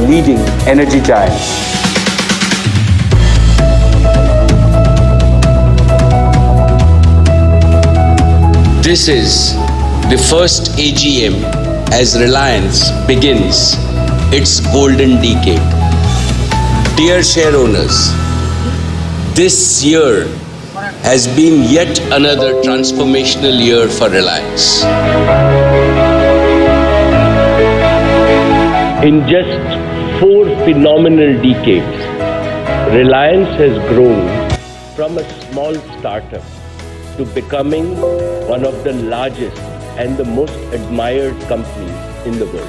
leading energy giants. This is the first AGM as Reliance begins its golden decade. Dear shareowners, this year has been yet another transformational year for Reliance. In just 4 phenomenal decades, Reliance has grown from a small startup to becoming one of the largest and the most admired companies in the world.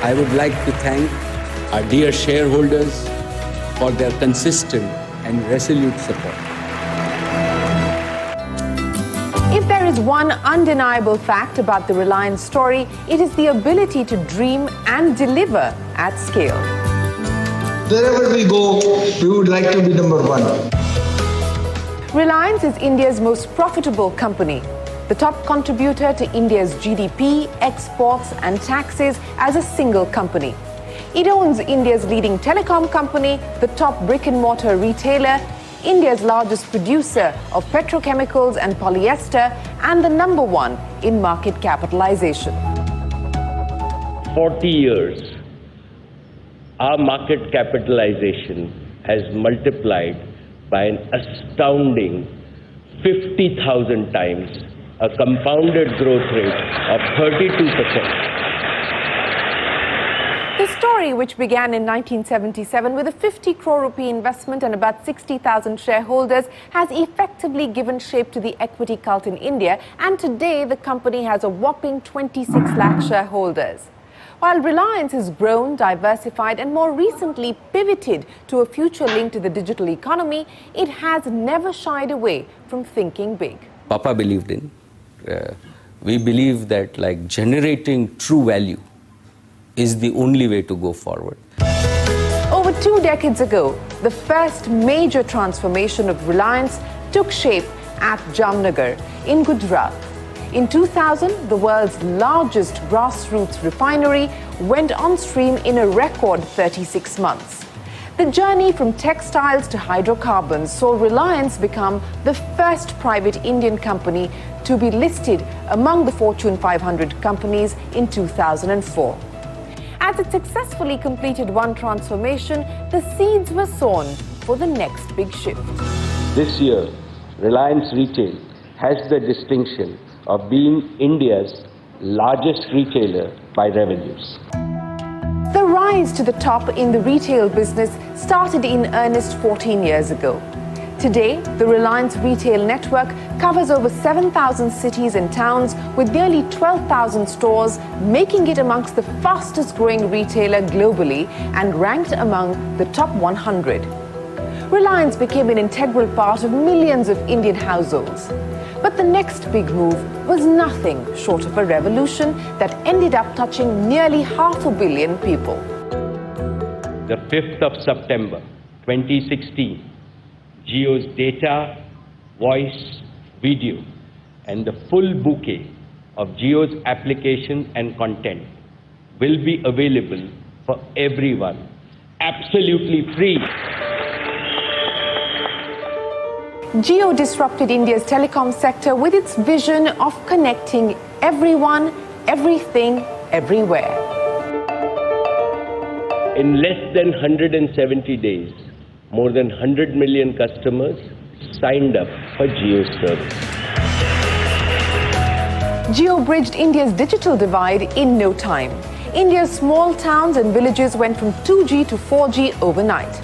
I would like to thank our dear shareholders for their consistent and resolute support. If there is one undeniable fact about the Reliance story, it is the ability to dream and deliver at scale. Wherever we go, we would like to be number one. Reliance is India's most profitable company, the top contributor to India's GDP, exports and taxes as a single company. It owns India's leading telecom company, the top brick-and-mortar retailer, India's largest producer of petrochemicals and polyester, and the number one in market capitalization. 40 years, our market capitalization has multiplied by an astounding 50,000 times, a compounded growth rate of 32%. The story, which began in 1977 with a 50 crore rupee investment and about 60,000 shareholders, has effectively given shape to the equity cult in India, and today the company has a whopping 26 lakh shareholders. While Reliance has grown, diversified and more recently pivoted to a future linked to the digital economy, it has never shied away from thinking big. Papa believed in. We believe that generating true value is the only way to go forward. Over 2 decades ago, the first major transformation of Reliance took shape at Jamnagar in Gujarat. In 2000, the world's largest grassroots refinery went on stream in a record 36 months. The journey from textiles to hydrocarbons saw Reliance become the first private Indian company to be listed among the Fortune 500 companies in 2004. As it successfully completed one transformation, the seeds were sown for the next big shift. This year, Reliance Retail has the distinction of being India's largest retailer by revenues. The rise to the top in the retail business started in earnest 14 years ago. Today, the Reliance retail network covers over 7,000 cities and towns with nearly 12,000 stores, making it amongst the fastest growing retailer globally and ranked among the top 100. Reliance became an integral part of millions of Indian households. But the next big move was nothing short of a revolution that ended up touching nearly 500 million people. The 5th of September 2016, Jio's data, voice, video, and the full bouquet of Jio's application and content will be available for everyone, absolutely free. Jio disrupted India's telecom sector with its vision of connecting everyone, everything, everywhere. In less than 170 days, more than 100 million customers signed up for Jio's service. Jio bridged India's digital divide in no time. India's small towns and villages went from 2G to 4G overnight.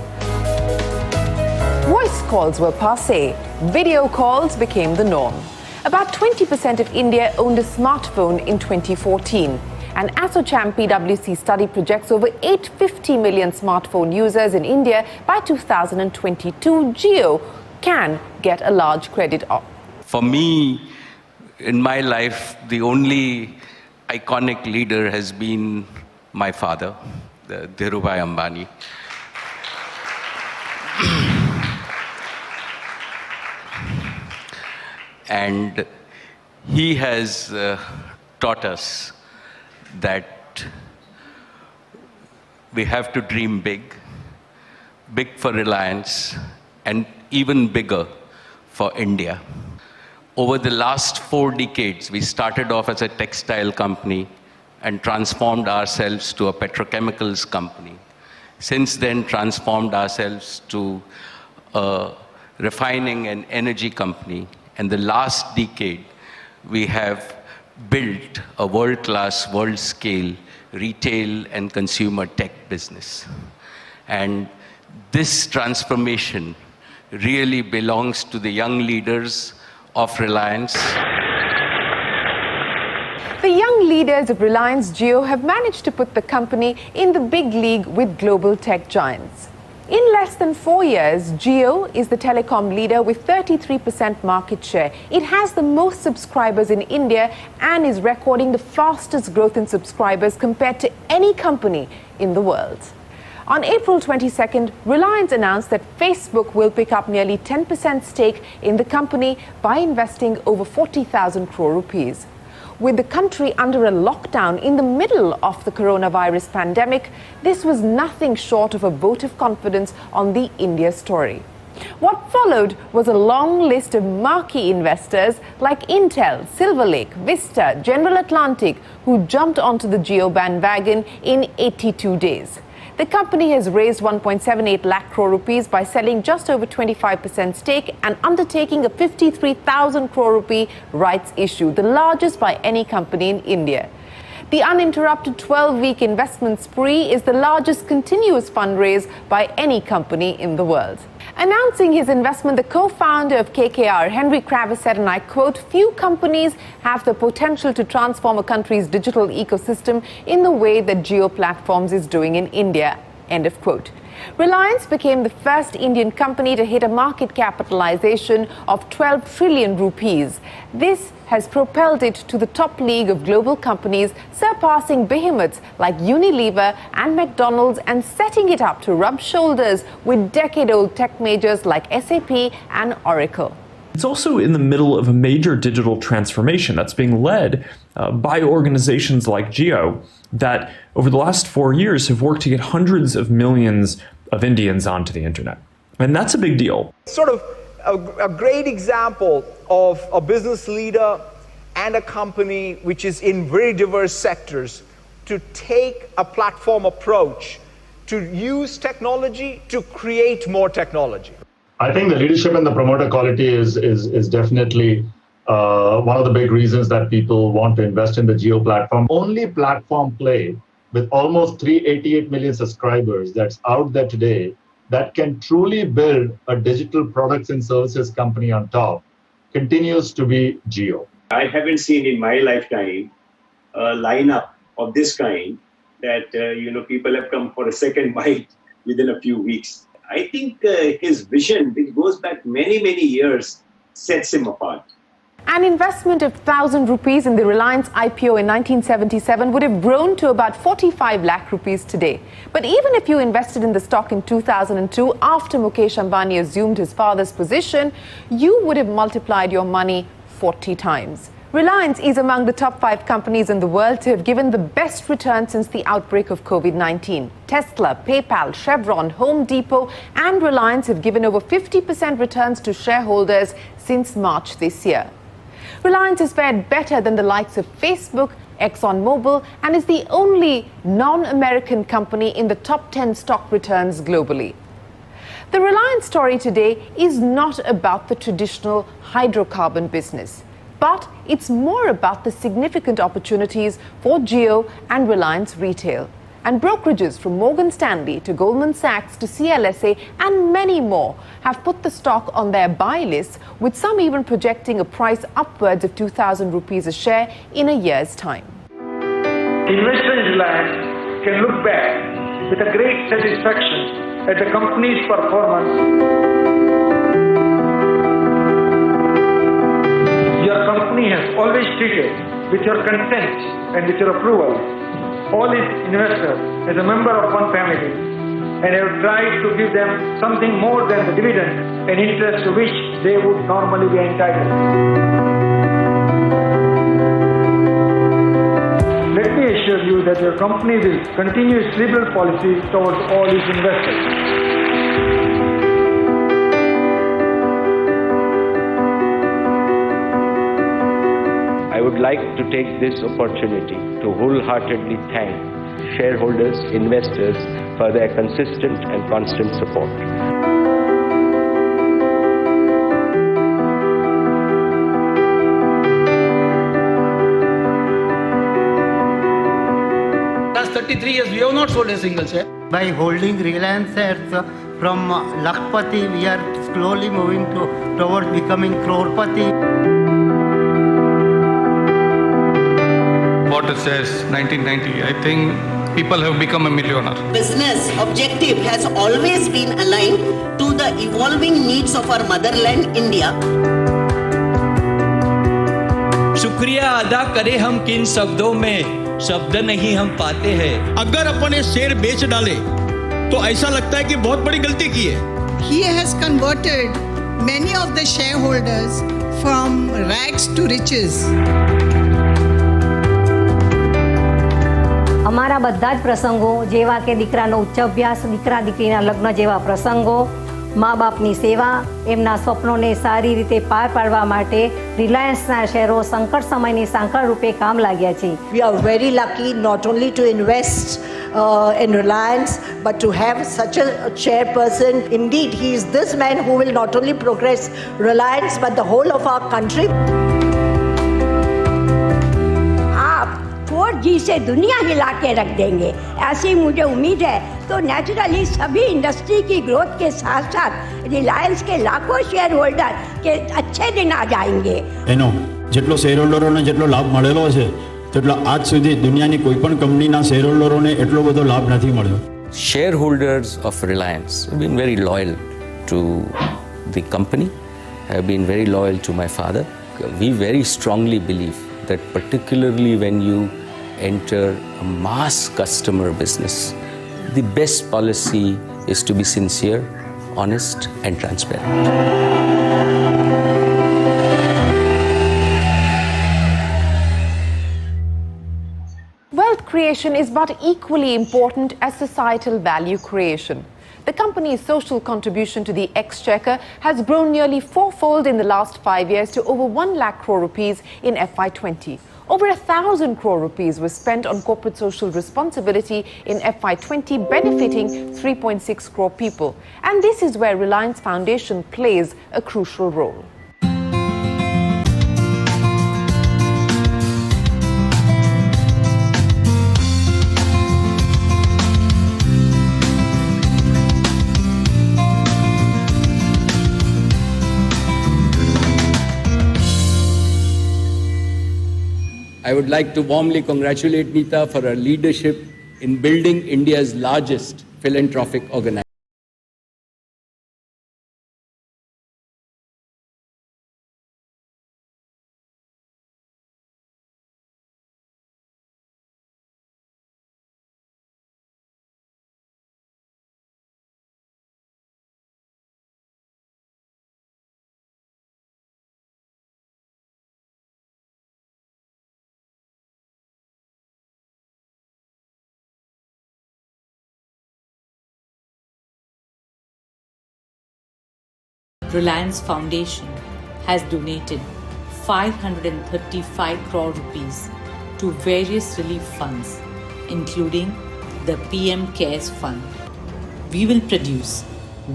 Voice calls were passé. Video calls became the norm. About 20% of India owned a smartphone in 2014. An ASSOCHAM PwC study projects over 850 million smartphone users in India by 2022. Jio can get a large credit off. For me, in my life, the only iconic leader has been my father, Dhirubhai Ambani. And he has taught us that we have to dream big, big for Reliance, and even bigger for India. Over the last 4 decades, we started off as a textile company and transformed ourselves to a petrochemicals company. Since then, transformed ourselves to a refining and energy company. And the last decade, we have built a world-class, world-scale retail and consumer tech business. And this transformation really belongs to the young leaders of Reliance. The young leaders of Reliance Jio have managed to put the company in the big league with global tech giants. In less than 4 years, Jio is the telecom leader with 33% market share. It has the most subscribers in India and is recording the fastest growth in subscribers compared to any company in the world. On April 22nd, Reliance announced that Facebook will pick up nearly 10% stake in the company by investing over 40,000 crore rupees. With the country under a lockdown in the middle of the coronavirus pandemic, this was nothing short of a vote of confidence on the India story. What followed was a long list of marquee investors like Intel, Silver Lake, Vista, General Atlantic, who jumped onto the Jio bandwagon in 82 days. The company has raised 1.78 lakh crore rupees by selling just over 25% stake and undertaking a 53,000 crore rupee rights issue, the largest by any company in India. The uninterrupted 12-week investment spree is the largest continuous fundraise by any company in the world. Announcing his investment, the co-founder of KKR, Henry Kravis, said, and I quote, "Few companies have the potential to transform a country's digital ecosystem in the way that Jio Platforms is doing in India." End of quote. Reliance became the first Indian company to hit a market capitalization of 12 trillion rupees. This has propelled it to the top league of global companies, surpassing behemoths like Unilever and McDonald's and setting it up to rub shoulders with decade-old tech majors like SAP and Oracle. It's also in the middle of a major digital transformation that's being led by organizations like Jio that over the last 4 years have worked to get hundreds of millions of Indians onto the internet. And that's a big deal. Sort of a great example of a business leader and a company which is in very diverse sectors to take a platform approach, to use technology to create more technology. I think the leadership and the promoter quality is definitely one of the big reasons that people want to invest in the Jio platform. Only platform play with almost 388 million subscribers that's out there today that can truly build a digital products and services company on top continues to be Jio. I haven't seen in my lifetime a lineup of this kind that people have come for a second bite within a few weeks. I think his vision, which goes back many, many years, sets him apart. An investment of 1,000 rupees in the Reliance IPO in 1977 would have grown to about 45 lakh rupees today. But even if you invested in the stock in 2002 after Mukesh Ambani assumed his father's position, you would have multiplied your money 40 times. Reliance is among the top 5 companies in the world to have given the best return since the outbreak of COVID-19. Tesla, PayPal, Chevron, Home Depot and Reliance have given over 50% returns to shareholders since March this year. Reliance has fared better than the likes of Facebook, ExxonMobil, and is the only non-American company in the top 10 stock returns globally. The Reliance story today is not about the traditional hydrocarbon business, but it's more about the significant opportunities for Jio and Reliance Retail. And brokerages from Morgan Stanley to Goldman Sachs to CLSA and many more have put the stock on their buy list, with some even projecting a price upwards of 2,000 rupees a share in a year's time. Investors in Reliance can look back with a great satisfaction at the company's performance. Your company has always treated with your consent and with your approval all its investors as a member of one family, and have tried to give them something more than the dividend and interest to which they would normally be entitled. Let me me assure you that your company will continue its liberal policy towards all its investors. I would like to take this opportunity to wholeheartedly thank shareholders, investors for their consistent and constant support. Last 33 years, we have not sold a single share. By holding Reliance shares from Lakpati, we are slowly moving towards becoming Crorepati. What it says, 1990, I think people have become a millionaire. Business objective has always been aligned to the evolving needs of our motherland, India. शुक्रिया अदा करें हम किन शब्दों में, शब्द नहीं हम पाते हैं। अगर अपन ये शेयर बेच डाले तो ऐसा लगता है कि बहुत बड़ी गलती की है। He has converted many of the shareholders from rags to riches. અમારા બધા જ પ્રસંગો જેવા કે દીકરાનો ઉચ્ચ અભ્યાસ, દીકરા દીકરીના લગ્ન જેવા પ્રસંગો, મા બાપની સેવા, એમના સ્વપ્નોને સારી રીતે પાર પાડવા માટે રિલાયન્સના શેરો સંકટ સમયની સાંકળ રૂપે કામ लाग्યા છે. We are very lucky not only to invest in Reliance, but to have such a chairperson. Indeed, he is this man who will not only progress Reliance, but the whole of our country. 4G से दुनिया हिला के रख देंगे, ऐसी मुझे उम्मीद है. तो नेचुरली सभी इंडस्ट्री की ग्रोथ के साथ साथ रिलायंस के लाखों शेयर होल्डर के अच्छे दिन आ जाएंगे. એનો જેટલો શેર હોલ્ડરોને જેટલો લાભ મળેલો છે તેટલો આજ સુધી દુનિયાની કોઈ પણ કંપનીના શેર હોલ્ડરોને એટલો બધો લાભ નથી મળ્યો. Shareholders of Reliance have been very loyal to the company, have been very loyal to my father. We very strongly believe that particularly when you enter a mass customer business, the best policy is to be sincere, honest and transparent. Wealth creation is but equally important as societal value creation. The company's social contribution to the exchequer has grown nearly fourfold in the last 5 years to over 1 lakh crore rupees in FY20. Over 1,000 crore rupees was spent on corporate social responsibility in FY20, benefiting 3.6 crore people. And this is where Reliance Foundation plays a crucial role. I would like to warmly congratulate Neeta for her leadership in building India's largest philanthropic organization. Reliance Foundation has donated 535 crore rupees to various relief funds, including the PM Cares Fund. We will produce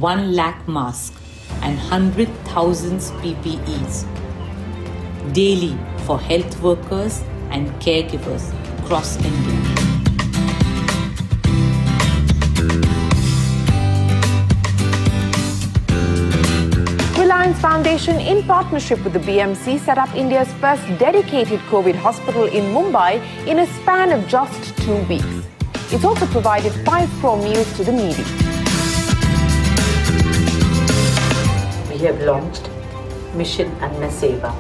1 lakh masks and 100,000 PPEs daily for health workers and caregivers across India. Reliance Foundation, in partnership with the BMC, set up India's first dedicated COVID hospital in Mumbai in a span of just 2 weeks. It's also provided 5 crore meals to the needy. We have launched Mission Anna Seva,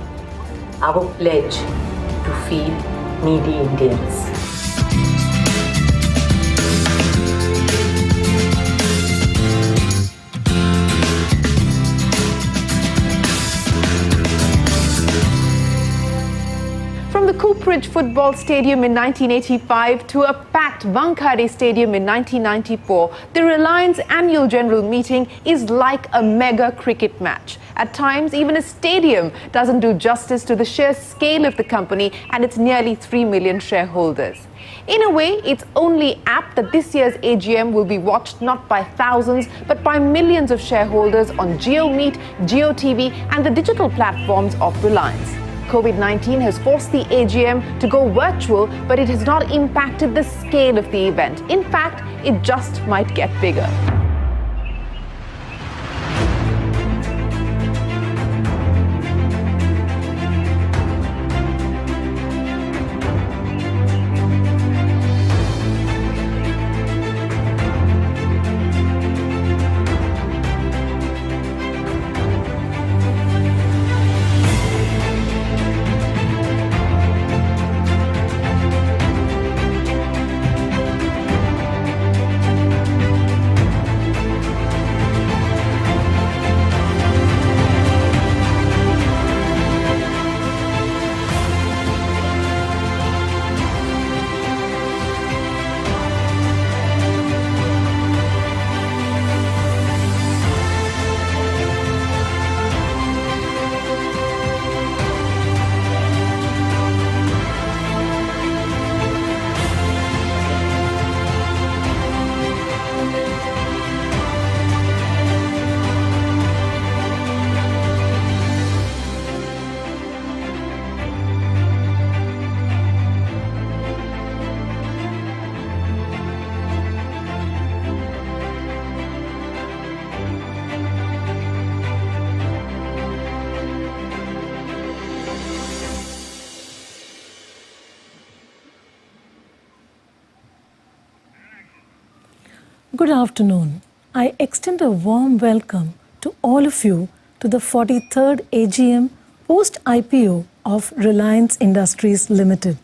our pledge to feed needy Indians. From the corporate Godrej Football Stadium in 1985 to a packed Wankhede Stadium in 1994, the Reliance annual general meeting is like a mega cricket match. At times, even a stadium doesn't do justice to the sheer scale of the company and its nearly 3 million shareholders. In a way, it's only apt that this year's AGM will be watched not by thousands, but by millions of shareholders on JioMeet, JioTV and the digital platforms of Reliance. COVID-19 has forced the AGM to go virtual, but it has not impacted the scale of the event. In fact, it just might get bigger. Good afternoon. I extend a warm welcome to all of you to the 43rd AGM post-IPO of Reliance Industries Limited.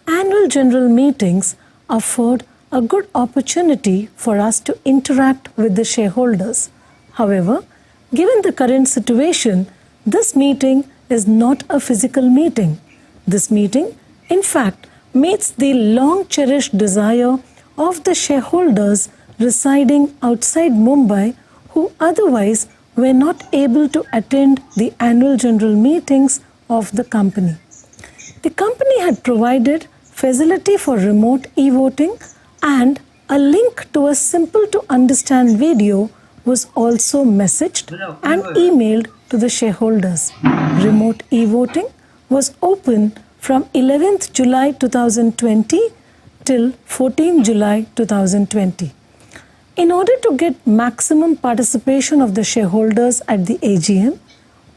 Annual general meetings afford a good opportunity for us to interact with the shareholders. However, given the current situation, this meeting is not a physical meeting. This meeting, in fact, meets the long-cherished desire of the shareholders residing outside Mumbai who otherwise were not able to attend the annual general meetings of the company. The company had provided facility for remote e-voting and a link to a simple to understand video was also messaged and emailed to the shareholders. Remote e-voting was open from 11th July 2020 till 14 July 2020. In order to get maximum participation of the shareholders at the AGM,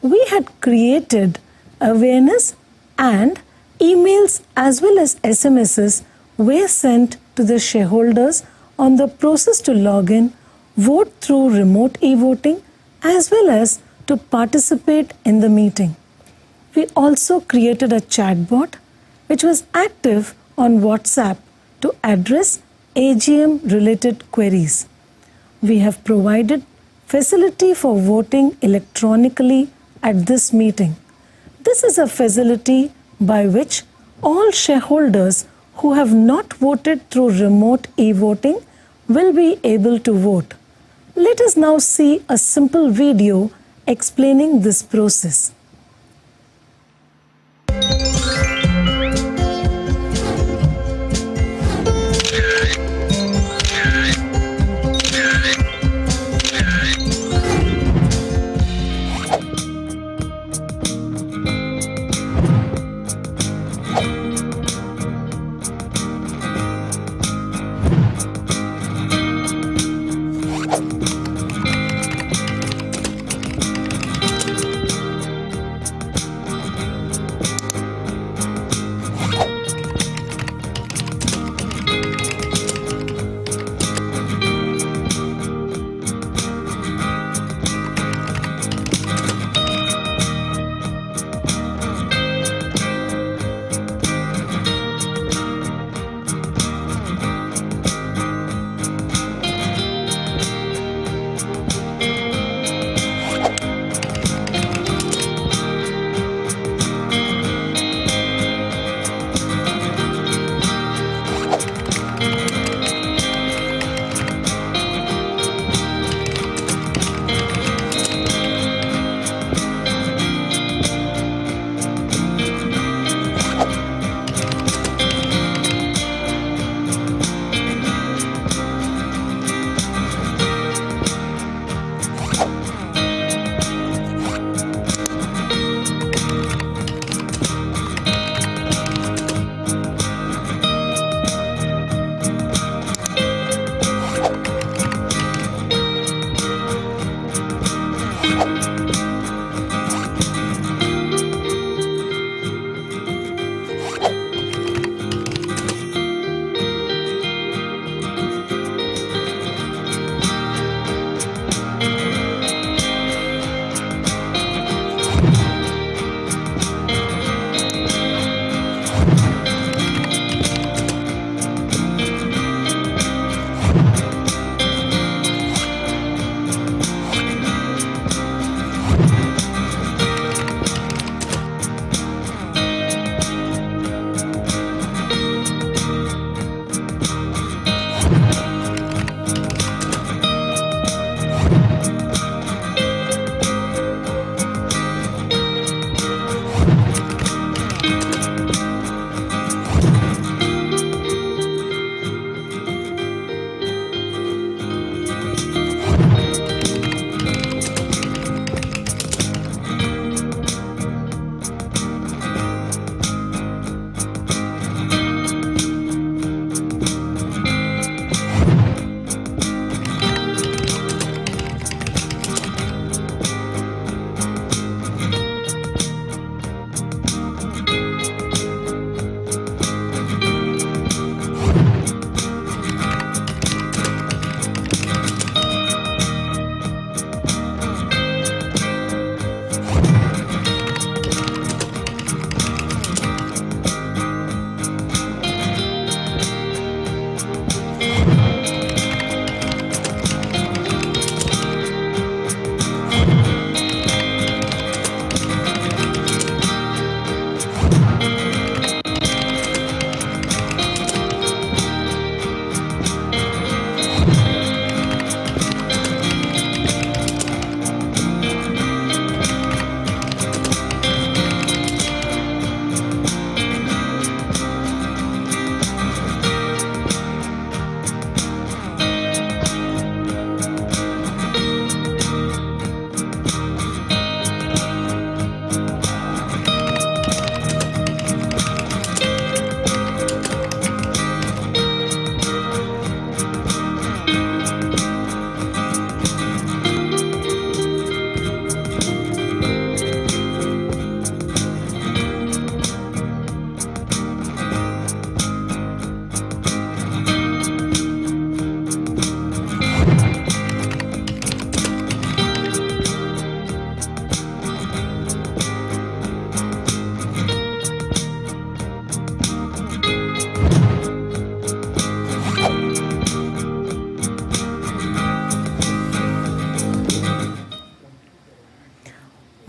we had created awareness and emails as well as SMSs were sent to the shareholders on the process to log in, vote through remote e-voting as well as to participate in the meeting. We also created a chatbot which was active on WhatsApp to address AGM related queries. We have provided facility for voting electronically at this meeting. This is a facility by which all shareholders who have not voted through remote e-voting will be able to vote. Let us now see a simple video explaining this process.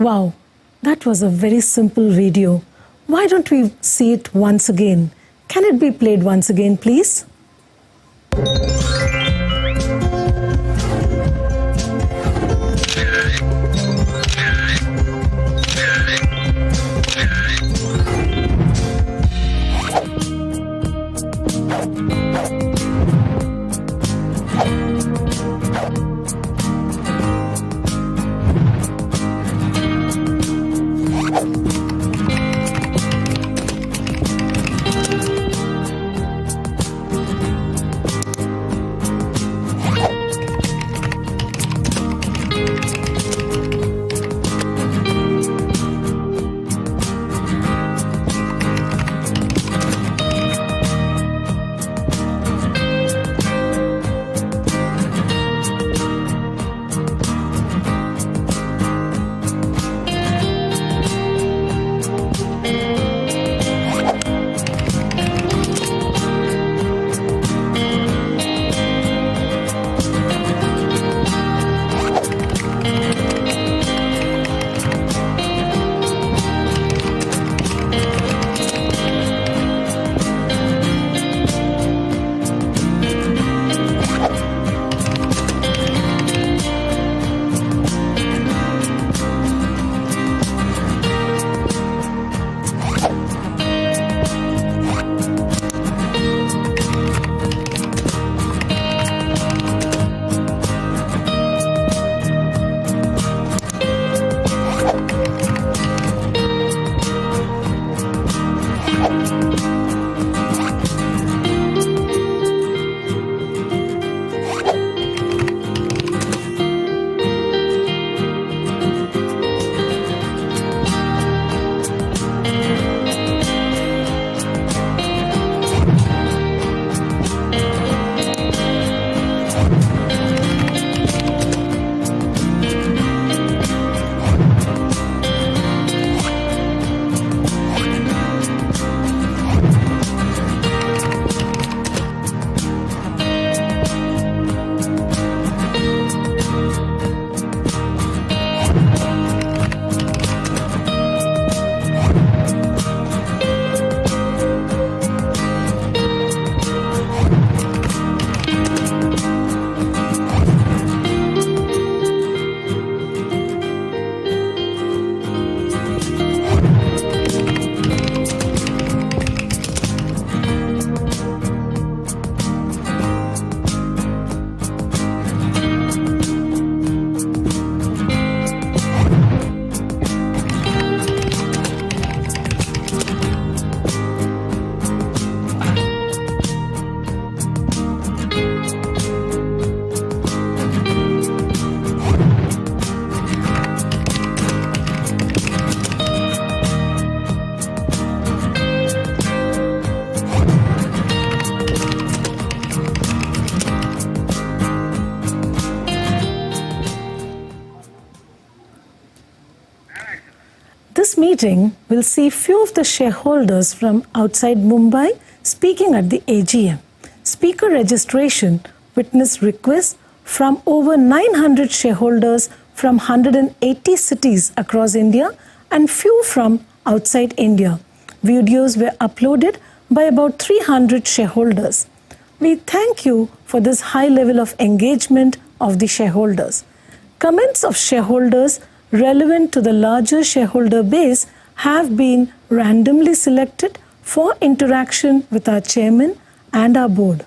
Wow, that was a very simple video. Why don't we see it once again? Can it be played once again, please? This meeting will see few of the shareholders from outside Mumbai speaking at the AGM. Speaker registration witnessed requests from over 900 shareholders from 180 cities across India and few from outside India. Videos were uploaded by about 300 shareholders. We thank you for this high level of engagement of the shareholders. Comments of shareholders relevant to the larger shareholder base have been randomly selected for interaction with our chairman and our board.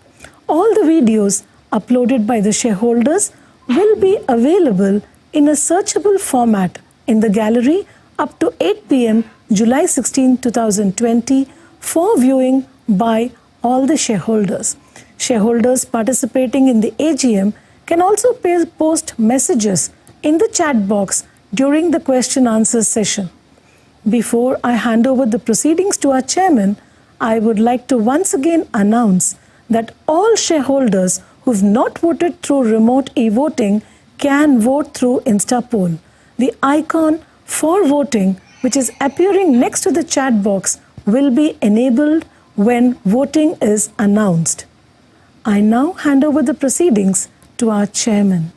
All the videos uploaded by the shareholders will be available in a searchable format in the gallery up to 8 p.m. July 16, 2020 for viewing by all the shareholders. Shareholders participating in the AGM can also post messages in the chat box during the question-answer session. Before I hand over the proceedings to our chairman, I would like to once again announce that all shareholders who've not voted through remote e-voting can vote through InstaPoll. The icon for voting, which is appearing next to the chat box, will be enabled when voting is announced. I now hand over the proceedings to our chairman.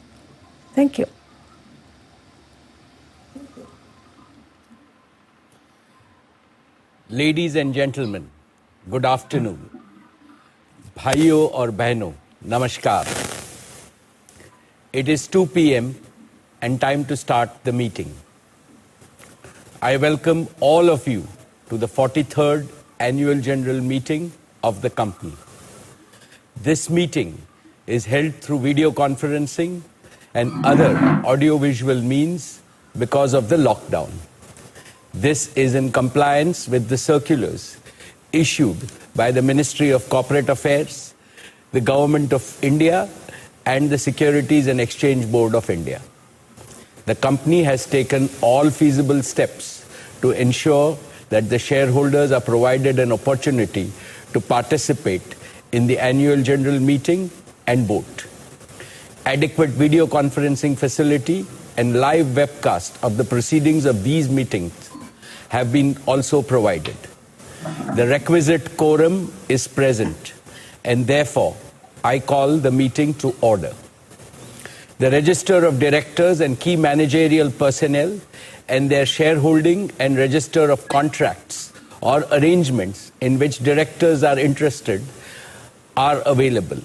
Thank you. Ladies and gentlemen, good afternoon. Bhaiyo aur behno, namaskar. It is 2 p.m. and time to start the meeting. I welcome all of you to the 43rd Annual General Meeting of the company. This meeting is held through video conferencing and other audiovisual means because of the lockdown. This is in compliance with the circulars issued by the Ministry of Corporate Affairs, the Government of India, and the Securities and Exchange Board of India. The company has taken all feasible steps to ensure that the shareholders are provided an opportunity to participate in the annual general meeting and vote. Adequate video conferencing facility and live webcast of the proceedings of these meetings have been also provided. The requisite quorum is present, and therefore I call the meeting to order. The register of directors and key managerial personnel and their shareholding and register of contracts or arrangements in which directors are interested are available.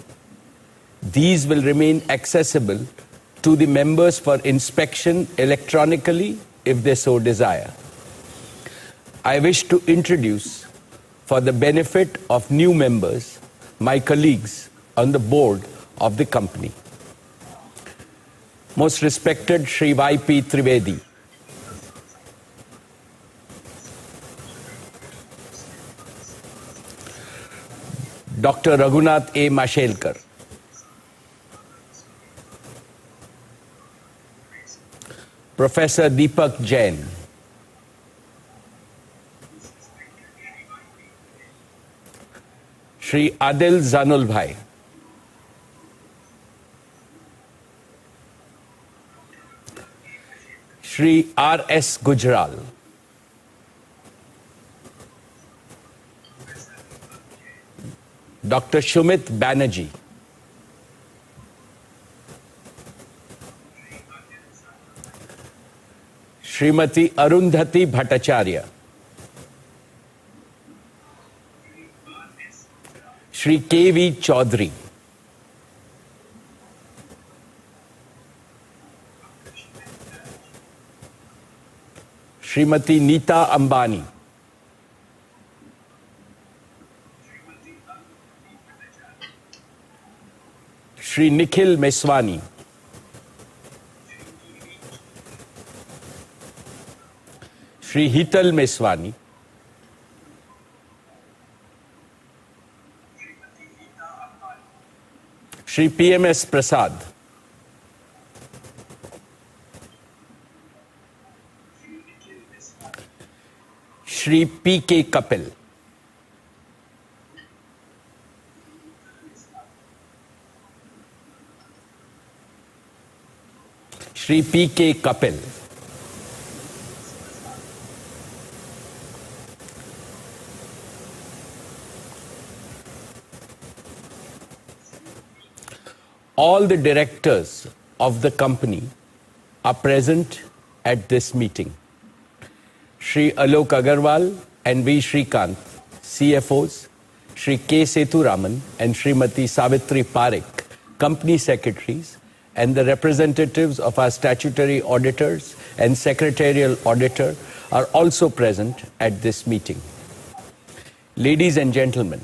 These will remain accessible to the members for inspection electronically if they so desire. I wish to introduce, for the benefit of new members, my colleagues on the board of the company. Most respected Shri Y.P. Trivedi, Dr. Raghunath A. Mashelkar, Professor Deepak Jain, Shri Adil Zanul Bhai, Shri R.S. Gujral, Dr. Shumit Banerjee, Srimati Arundhati Bhattacharya, Shri K.V. Chaudhary, Srimati Neeta Ambani, Shri Nikhil Meswani, Shri Hital Meswani, Shri P.M.S. Prasad, Shri P.K. Kapil, Shri P.K. Kapil, all the directors of the company are present at this meeting. Shri Alok Agarwal and V. Shrikant, CFOs, Shri K. Sethuraman and Srimati Savitri Parekh, company secretaries, and the representatives of our statutory auditors and secretarial auditor are also present at this meeting. Ladies and gentlemen,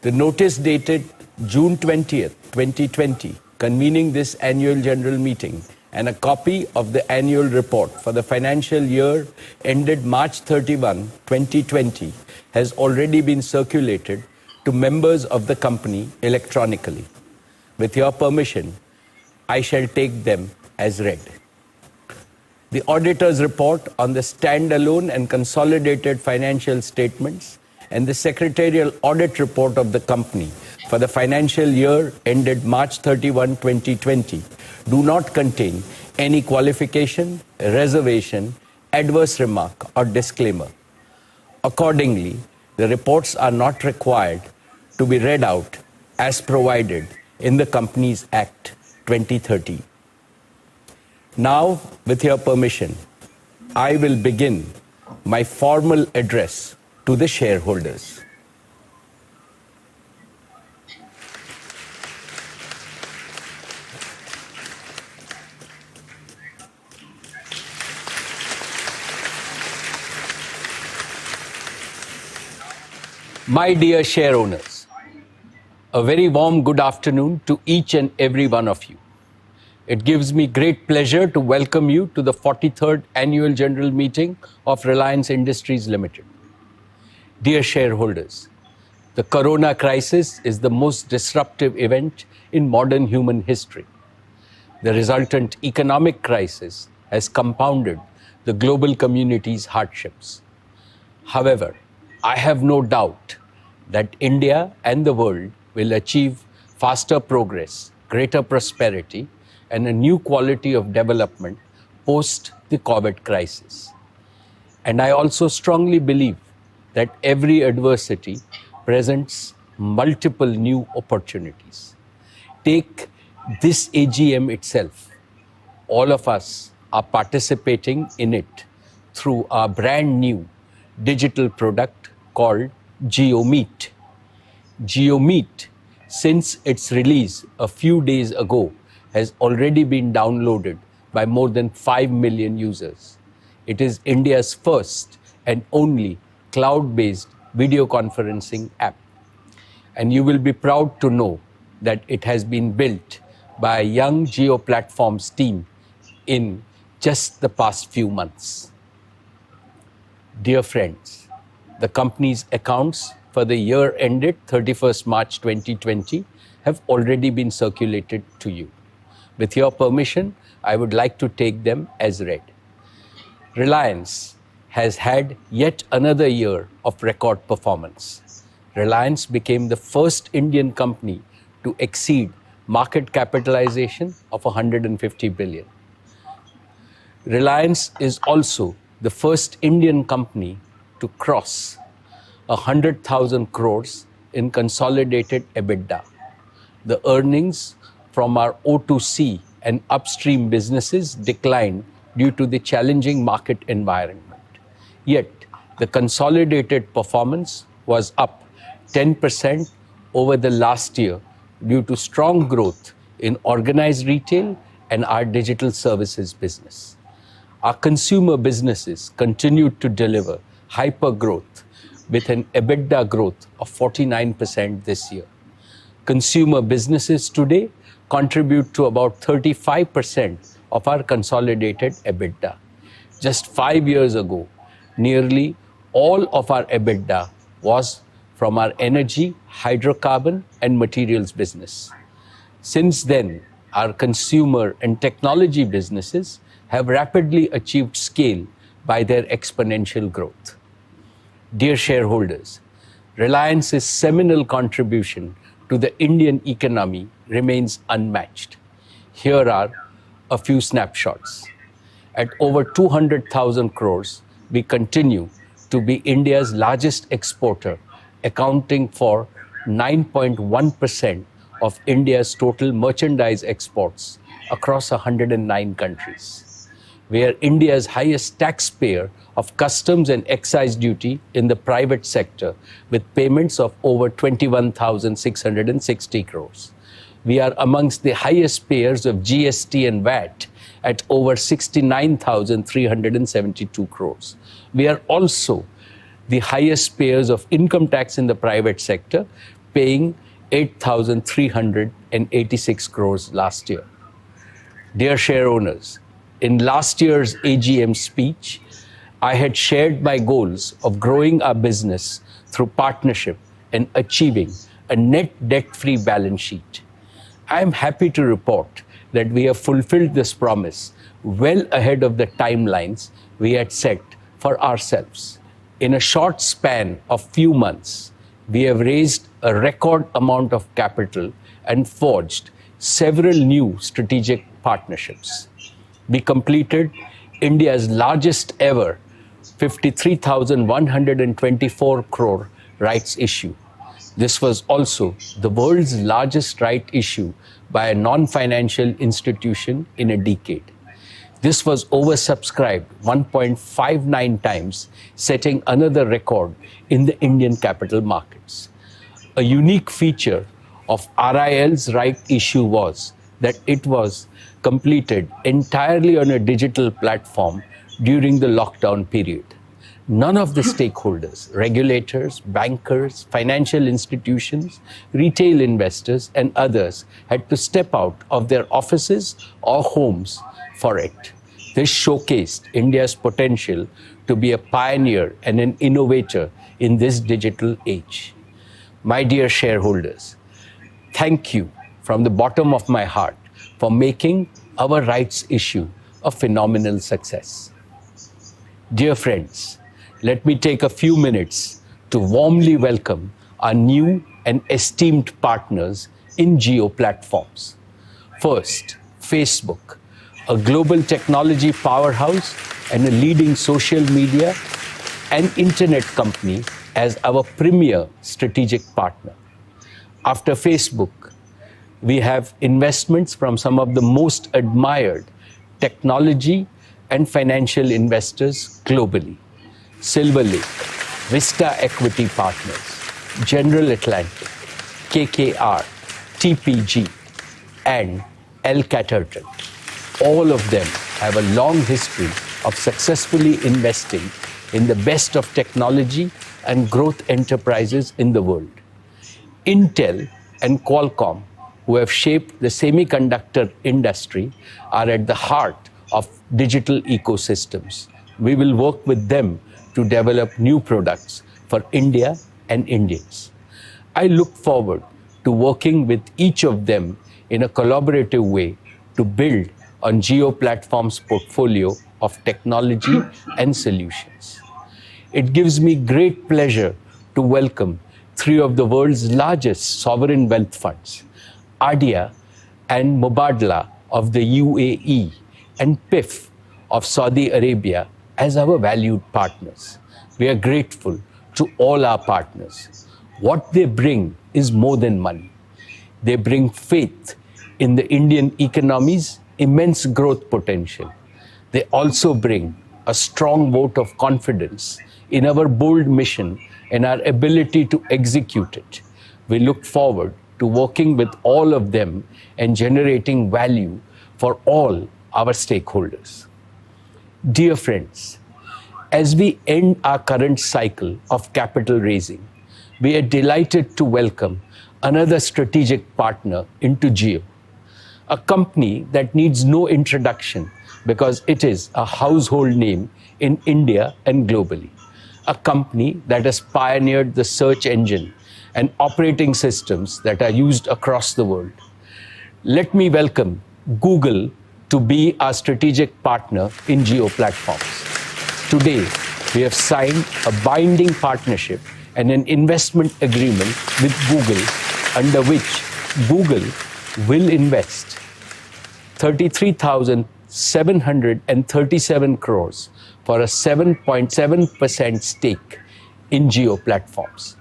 the notice dated June 20th, 2020, convening this annual general meeting, and a copy of the annual report for the financial year ended March 31, 2020, has already been circulated to members of the company electronically. With your permission, I shall take them as read. The auditor's report on the standalone and consolidated financial statements and the secretarial audit report of the company for the financial year ended March 31, 2020, do not contain any qualification, reservation, adverse remark, or disclaimer. Accordingly, the reports are not required to be read out as provided in the Companies Act 2013. Now, with your permission, I will begin my formal address to the shareholders. My dear share owners, a very warm good afternoon to each and every one of you. It gives me great pleasure to welcome you to the 43rd Annual General Meeting of Reliance Industries Limited. Dear shareholders, the corona crisis is the most disruptive event in modern human history. The resultant economic crisis has compounded the global community's hardships. However, I have no doubt that India and the world will achieve faster progress, greater prosperity, and a new quality of development post the COVID crisis. And I also strongly believe that every adversity presents multiple new opportunities. Take this AGM itself. All of us are participating in it through our brand new digital product called JioMeet. JioMeet, since its release a few days ago, has already been downloaded by more than 5 million users. It is India's first and only cloud-based video conferencing app. And you will be proud to know that it has been built by a young Jio Platforms team in just the past few months. Dear friends, the company's accounts for the year ended 31st March 2020 have already been circulated to you. With your permission, I would like to take them as read. Reliance has had yet another year of record performance. Reliance became the first Indian company to exceed market capitalization of 150 billion. Reliance is also the first Indian company to cross 100,000 crores in consolidated EBITDA. The earnings from our O2C and upstream businesses declined due to the challenging market environment. Yet, the consolidated performance was up 10% over the last year due to strong growth in organized retail and our digital services business. Our consumer businesses continued to deliver hyper growth with an EBITDA growth of 49% this year. Consumer businesses today contribute to about 35% of our consolidated EBITDA. Just 5 years ago, nearly all of our EBITDA was from our energy, hydrocarbon, and materials business. Since then, our consumer and technology businesses have rapidly achieved scale by their exponential growth. Dear shareholders, Reliance's seminal contribution to the Indian economy remains unmatched. Here are a few snapshots. At over 200,000 crores, we continue to be India's largest exporter, accounting for 9.1% of India's total merchandise exports across 109 countries. We are India's highest taxpayer of customs and excise duty in the private sector, with payments of over 21,660 crores. We are amongst the highest payers of GST and VAT at over 69,372 crores. We are also the highest payers of income tax in the private sector, paying 8,386 crores last year. Dear share owners, in last year's AGM speech, I had shared my goals of growing our business through partnership and achieving a net debt-free balance sheet. I am happy to report that we have fulfilled this promise well ahead of the timelines we had set for ourselves. In a short span of few months, we have raised a record amount of capital and forged several new strategic partnerships. We completed India's largest ever 53,124 crore rights issue. This was also the world's largest right issue by a non-financial institution in a decade. This was oversubscribed 1.59 times, setting another record in the Indian capital markets. A unique feature of RIL's right issue was that it was completed entirely on a digital platform during the lockdown period. None of the stakeholders, regulators, bankers, financial institutions, retail investors, and others had to step out of their offices or homes for it. This showcased India's potential to be a pioneer and an innovator in this digital age. My dear shareholders, thank you from the bottom of my heart for making our rights issue a phenomenal success. Dear friends, let me take a few minutes to warmly welcome our new and esteemed partners in Jio Platforms. First, Facebook, a global technology powerhouse and a leading social media and internet company as our premier strategic partner. After Facebook, we have investments from some of the most admired technology and financial investors globally. Silver Lake, Vista Equity Partners, General Atlantic, KKR, TPG, and El Caterton. All of them have a long history of successfully investing in the best of technology and growth enterprises in the world. Intel and Qualcomm, who have shaped the semiconductor industry, are at the heart of digital ecosystems. We will work with them to develop new products for India and Indians. I look forward to working with each of them in a collaborative way to build on Jio Platforms' portfolio of technology and solutions. It gives me great pleasure to welcome three of the world's largest sovereign wealth funds, ADIA and Mubadala of the UAE and PIF of Saudi Arabia, as our valued partners. We are grateful to all our partners. What they bring is more than money. They bring faith in the Indian economy's immense growth potential. They also bring a strong vote of confidence in our bold mission and our ability to execute it. We look forward to working with all of them and generating value for all our stakeholders. Dear friends, as we end our current cycle of capital raising, we are delighted to welcome another strategic partner into Jio, a company that needs no introduction because it is a household name in India and globally, a company that has pioneered the search engine and operating systems that are used across the world. Let me welcome Google to be our strategic partner in Jio Platforms. Today, we have signed a binding partnership and an investment agreement with Google, under which Google will invest 33,737 crores for a 7.7% stake in Jio Platforms.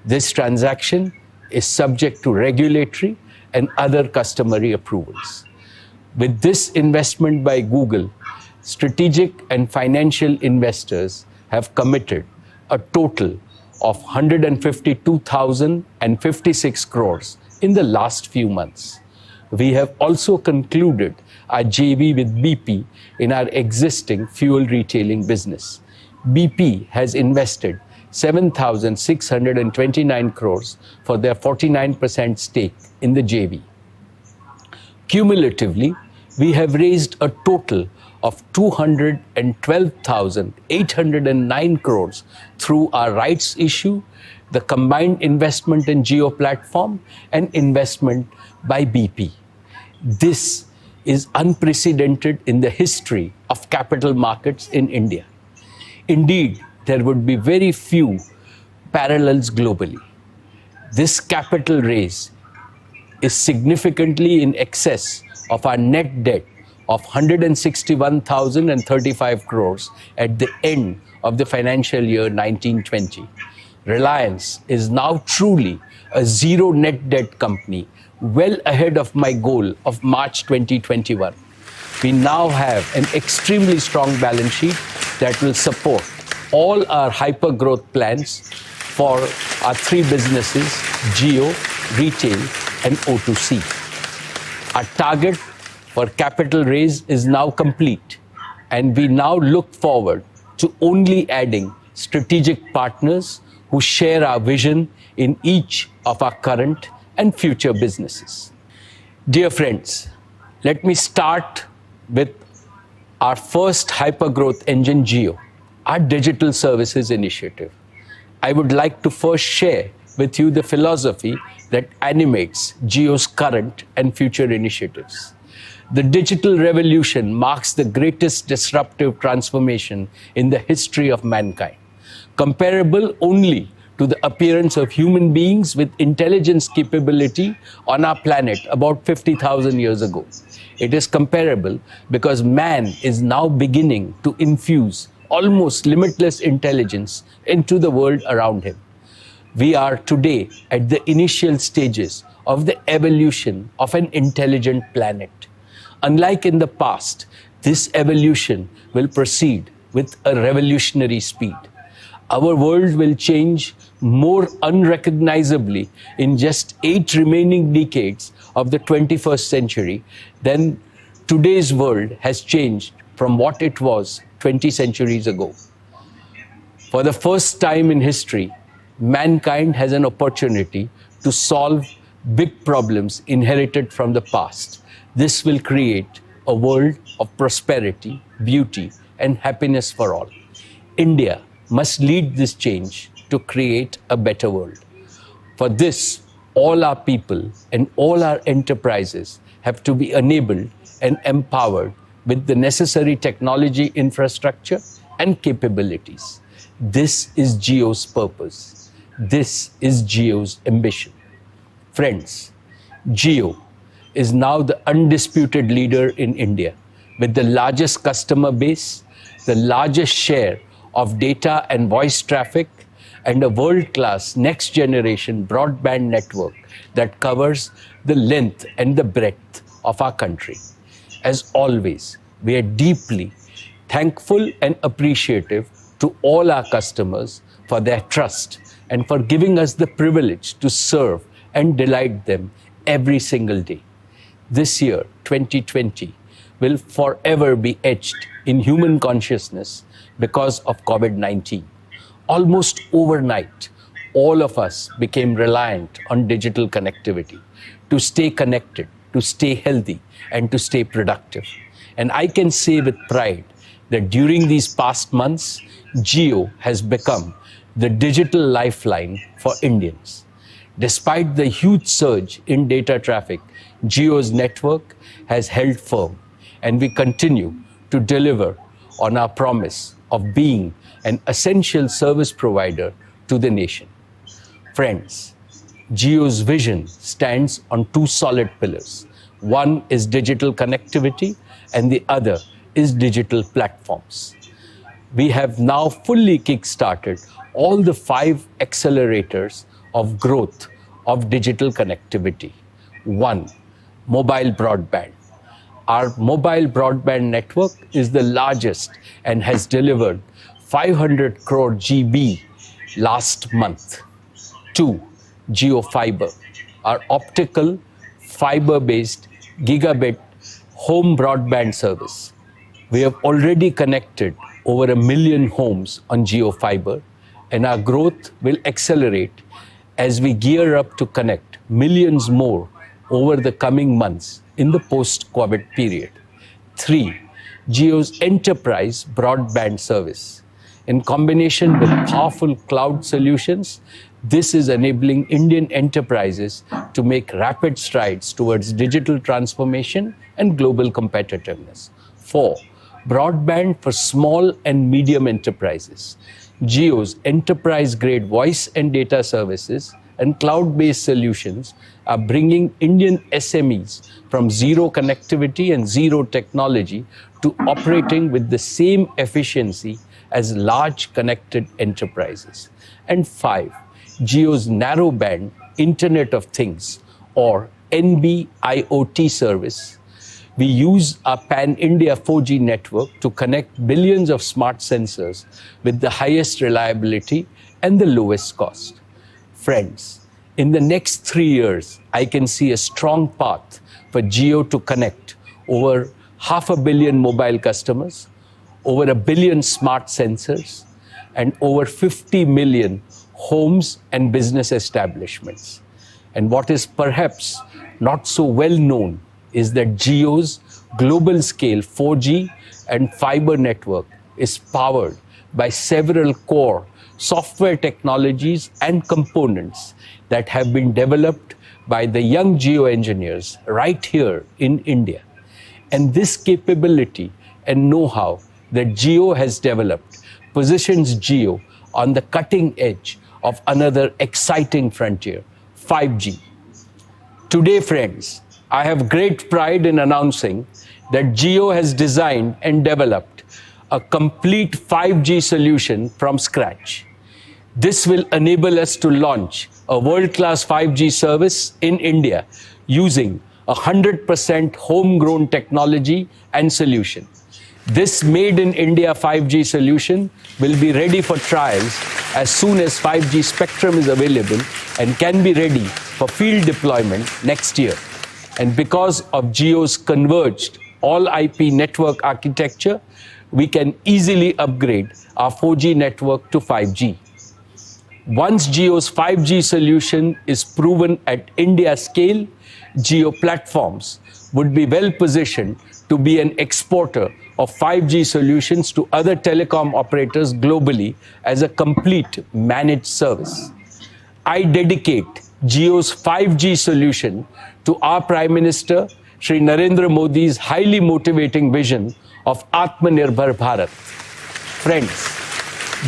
This transaction is subject to regulatory and other customary approvals. With this investment by Google, strategic and financial investors have committed a total of 152,056 crores in the last few months. We have also concluded our JV with BP in our existing fuel retailing business. BP has invested 7,629 crores for their 49% stake in the JV. Cumulatively, we have raised a total of 212,809 crores through our rights issue, the combined investment in Jio Platform, and investment by BP. This is unprecedented in the history of capital markets in India. Indeed, there would be very few parallels globally. This capital raise is significantly in excess of our net debt of 161,035 crores at the end of the financial year 1920. Reliance is now truly a zero net debt company, well ahead of my goal of March 2021. we now have an extremely strong balance sheet that will support all our hyper-growth plans for our three businesses, Jio, Retail, and O2C. Our target for capital raise is now complete, and we now look forward to only adding strategic partners who share our vision in each of our current and future businesses. Dear friends, let me start with our first hyper-growth engine, Jio, our digital services initiative. I would like to first share with you the philosophy that animates Jio's current and future initiatives. The digital revolution marks the greatest disruptive transformation in the history of mankind, comparable only to the appearance of human beings with intelligence capability on our planet about 50,000 years ago. It is comparable because man is now beginning to infuse almost limitless intelligence into the world around him. We are today at the initial stages of the evolution of an intelligent planet. Unlike in the past, this evolution will proceed with a revolutionary speed. Our world will change more unrecognizably in just 8 remaining decades of the 21st century than today's world has changed from what it was 20 centuries ago. For the first time in history, mankind has an opportunity to solve big problems inherited from the past. This will create a world of prosperity, beauty, and happiness for all. India must lead this change to create a better world. For this, all our people and all our enterprises have to be enabled and empowered with the necessary technology infrastructure and capabilities. This is Jio's purpose. This is Jio's ambition. Friends, Jio is now the undisputed leader in India with the largest customer base, the largest share of data and voice traffic, and a world-class next-generation broadband network that covers the length and the breadth of our country. As always, we are deeply thankful and appreciative to all our customers for their trust and for giving us the privilege to serve and delight them every single day. This year, 2020, will forever be etched in human consciousness because of COVID-19. Almost overnight, all of us became reliant on digital connectivity to stay connected, to stay healthy, and to stay productive. And I can say with pride that during these past months, Jio has become the digital lifeline for Indians. Despite the huge surge in data traffic, Jio's network has held firm, and we continue to deliver on our promise of being an essential service provider to the nation. Friends, Jio's vision stands on 2 solid pillars. One is digital connectivity, and the other is digital platforms. We have now fully kick-started all the 5 accelerators of growth of digital connectivity. 1, mobile broadband. Our mobile broadband network is the largest and has delivered 500 crore GB last month. 2, JioFiber, our optical fiber-based gigabit home broadband service. We have already connected over 1 million homes on JioFiber, and our growth will accelerate as we gear up to connect millions more over the coming months in the post-COVID period. 3, Jio's enterprise broadband service. In combination with powerful cloud solutions, this is enabling Indian enterprises to make rapid strides towards digital transformation and global competitiveness. 4, broadband for small and medium enterprises. Jio's enterprise-grade voice and data services and cloud-based solutions are bringing Indian SMEs from zero connectivity and zero technology to operating with the same efficiency as large connected enterprises. And 5, Jio's narrowband Internet of Things or NB-IoT service We use our pan-India 4G network to connect billions of smart sensors with the highest reliability and the lowest cost. Friends, in the next 3 years, I can see a strong path for Jio to connect over 500 million mobile customers, over 1 billion smart sensors, and over 50 million homes and business establishments. And what is perhaps not so well known is that Jio's global scale 4G and fiber network is powered by several core software technologies and components that have been developed by the young Jio engineers right here in India. And this capability and know-how that Jio has developed positions Jio on the cutting edge of another exciting frontier, 5G. Today, friends, I have great pride in announcing that Jio has designed and developed a complete 5G solution from scratch. This will enable us to launch a world-class 5G service in India using 100% homegrown technology and solution. This made in India 5G solution will be ready for trials as soon as 5G spectrum is available and can be ready for field deployment next year. And because of Jio's converged all-IP network architecture, we can easily upgrade our 4G network to 5G. Once Jio's 5G solution is proven at India scale, Jio Platforms would be well positioned to be an exporter of 5G solutions to other telecom operators globally as a complete managed service. I dedicate Jio's 5G solution to our Prime Minister, Shri Narendra Modi's highly motivating vision of Atmanirbhar Bharat. Friends,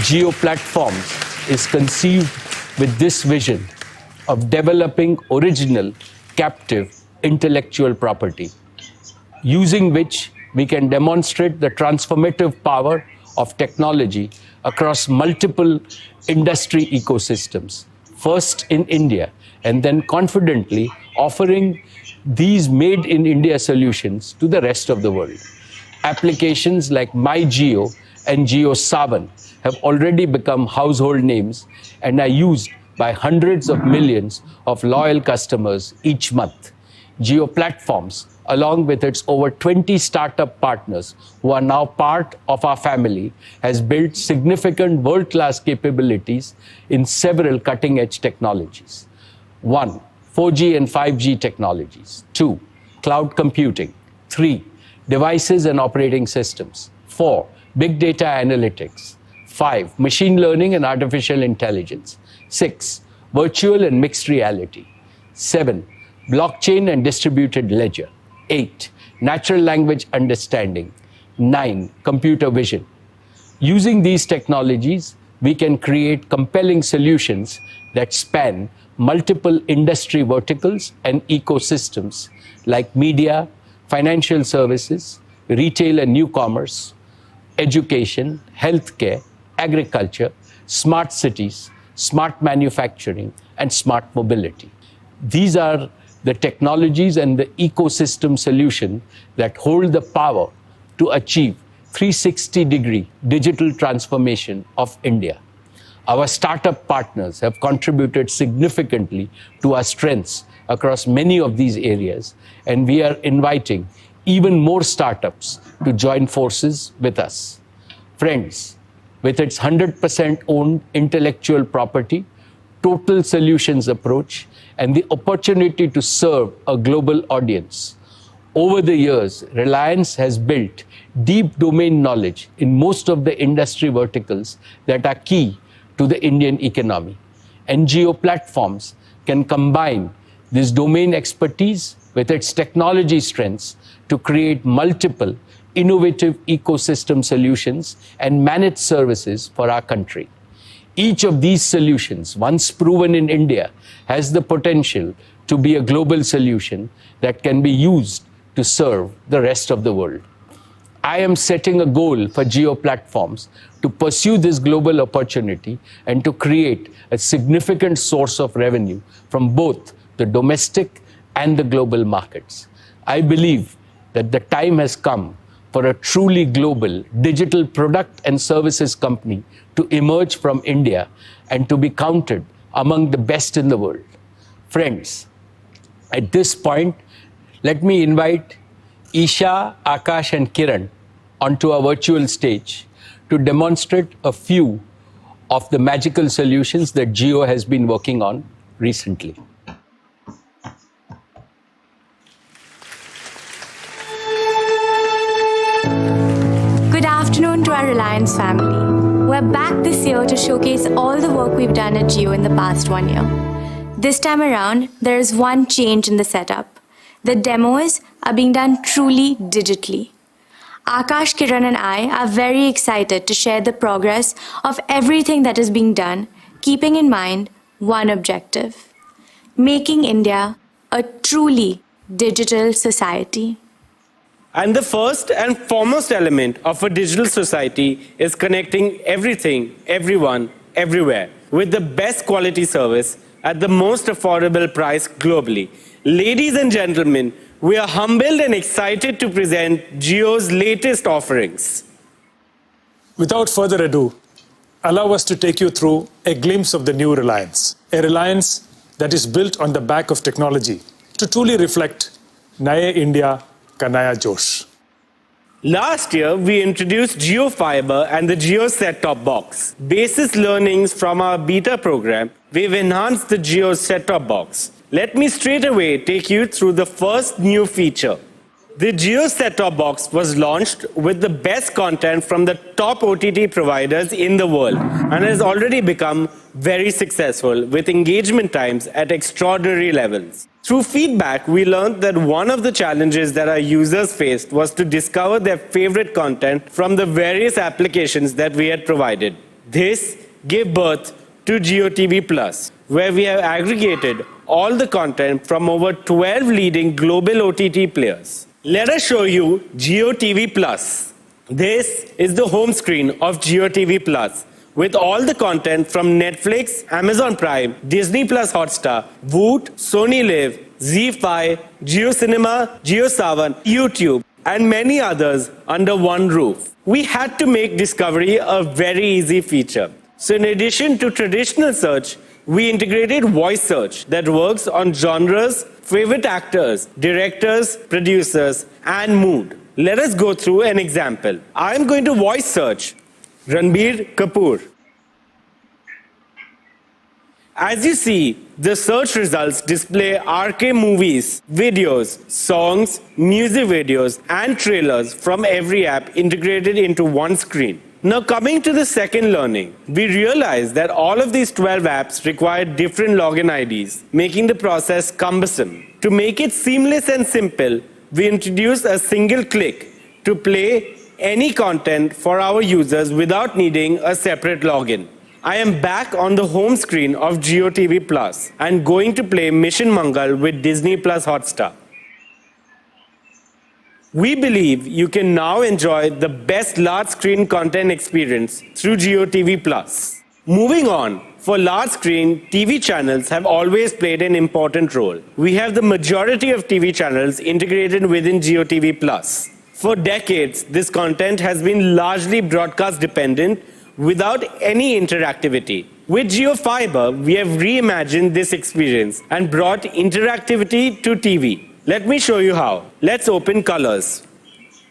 Jio Platforms is conceived with this vision of developing original, captive intellectual property, using which we can demonstrate the transformative power of technology across multiple industry ecosystems, first in India, and then confidently offering these made-in-India solutions to the rest of the world. Applications like MyJio and JioSavan have already become household names and are used by hundreds of millions of loyal customers each month. Jio Platforms, along with its over 20 startup partners who are now part of our family, has built significant world-class capabilities in several cutting-edge technologies. 1. 4G and 5G technologies. 2. Cloud computing. 3. Devices and operating systems. 4. Big data analytics. 5. Machine learning and artificial intelligence. 6. Virtual and mixed reality. 7. Blockchain and distributed ledger. 8. Natural language understanding. 9. Computer vision. Using these technologies, we can create compelling solutions that span multiple industry verticals and ecosystems like media, financial services, retail and new commerce, education, healthcare, agriculture, smart cities, smart manufacturing, and smart mobility. These are the technologies and the ecosystem solution that hold the power to achieve 360-degree digital transformation of India. Our startup partners have contributed significantly to our strengths across many of these areas, and we are inviting even more startups to join forces with us. Friends, with its 100% owned intellectual property, total solutions approach, and the opportunity to serve a global audience, over the years, Reliance has built deep domain knowledge in most of the industry verticals that are key to the Indian economy. And Jio Platforms can combine this domain expertise with its technology strengths to create multiple innovative ecosystem solutions and managed services for our country. Each of these solutions, once proven in India, has the potential to be a global solution that can be used to serve the rest of the world. I am setting a goal for Jio Platforms to pursue this global opportunity and to create a significant source of revenue from both the domestic and the global markets. I believe that the time has come for a truly global digital product and services company to emerge from India and to be counted among the best in the world. Friends, at this point, let me invite Isha, Akash and Kiran onto our virtual stage to demonstrate a few of the magical solutions that Jio has been working on recently. Good afternoon to our Reliance family. We're back this year to showcase all the work we've done at Jio in the past 1 year. This time around, there is one change in the setup. The demos are being done truly digitally. Akash, Kiran and I are very excited to share the progress of everything that is being done, keeping in mind one objective: making India a truly digital society. And the first and foremost element of a digital society is connecting everything, everyone, everywhere with the best quality service at the most affordable price globally. Ladies and gentlemen, we are humbled and excited to present Jio's latest offerings. Without further ado, allow us to take you through a glimpse of the new Reliance, a Reliance that is built on the back of technology to truly reflect Naya India Ka Naya Josh. Last year, we introduced JioFiber and the Jio set-top box. Basis learnings from our beta program, we've enhanced the Jio set-top box. Let me straight away take you through the first new feature. The Jio set-top box was launched with the best content from the top OTT providers in the world and has already become very successful with engagement times at extraordinary levels. Through feedback, we learned that one of the challenges that our users faced was to discover their favorite content from the various applications that we had provided. This gave birth to Jio TV Plus, where we have aggregated all the content from over 12 leading global OTT players. Let us show you Jio TV Plus. This is the home screen of Jio TV Plus, with all the content from Netflix, Amazon Prime, Disney Plus Hotstar, Voot, Sony Live, ZEE5, Jio Cinema, Jio Saavn, YouTube, and many others under one roof. We had to make discovery a very easy feature. So in addition to traditional search, we integrated voice search that works on genres, favorite actors, directors, producers, and mood. Let us go through an example. I'm going to voice search Ranbir Kapoor. As you see, the search results display RK movies, videos, songs, music videos, and trailers from every app integrated into one screen. Now coming to the second learning, we realized that all of these 12 apps require different login IDs, making the process cumbersome. To make it seamless and simple, we introduced a single click to play any content for our users without needing a separate login. I am back on the home screen of Jio TV Plus and going to play Mission Mangal with Disney Plus Hotstar. We believe you can now enjoy the best large screen content experience through Jio TV Plus. Moving on, for large screen, TV channels have always played an important role. We have the majority of TV channels integrated within Jio TV Plus. For decades, this content has been largely broadcast dependent without any interactivity. With JioFiber, we have reimagined this experience and brought interactivity to TV. Let me show you how. Let's open Colors.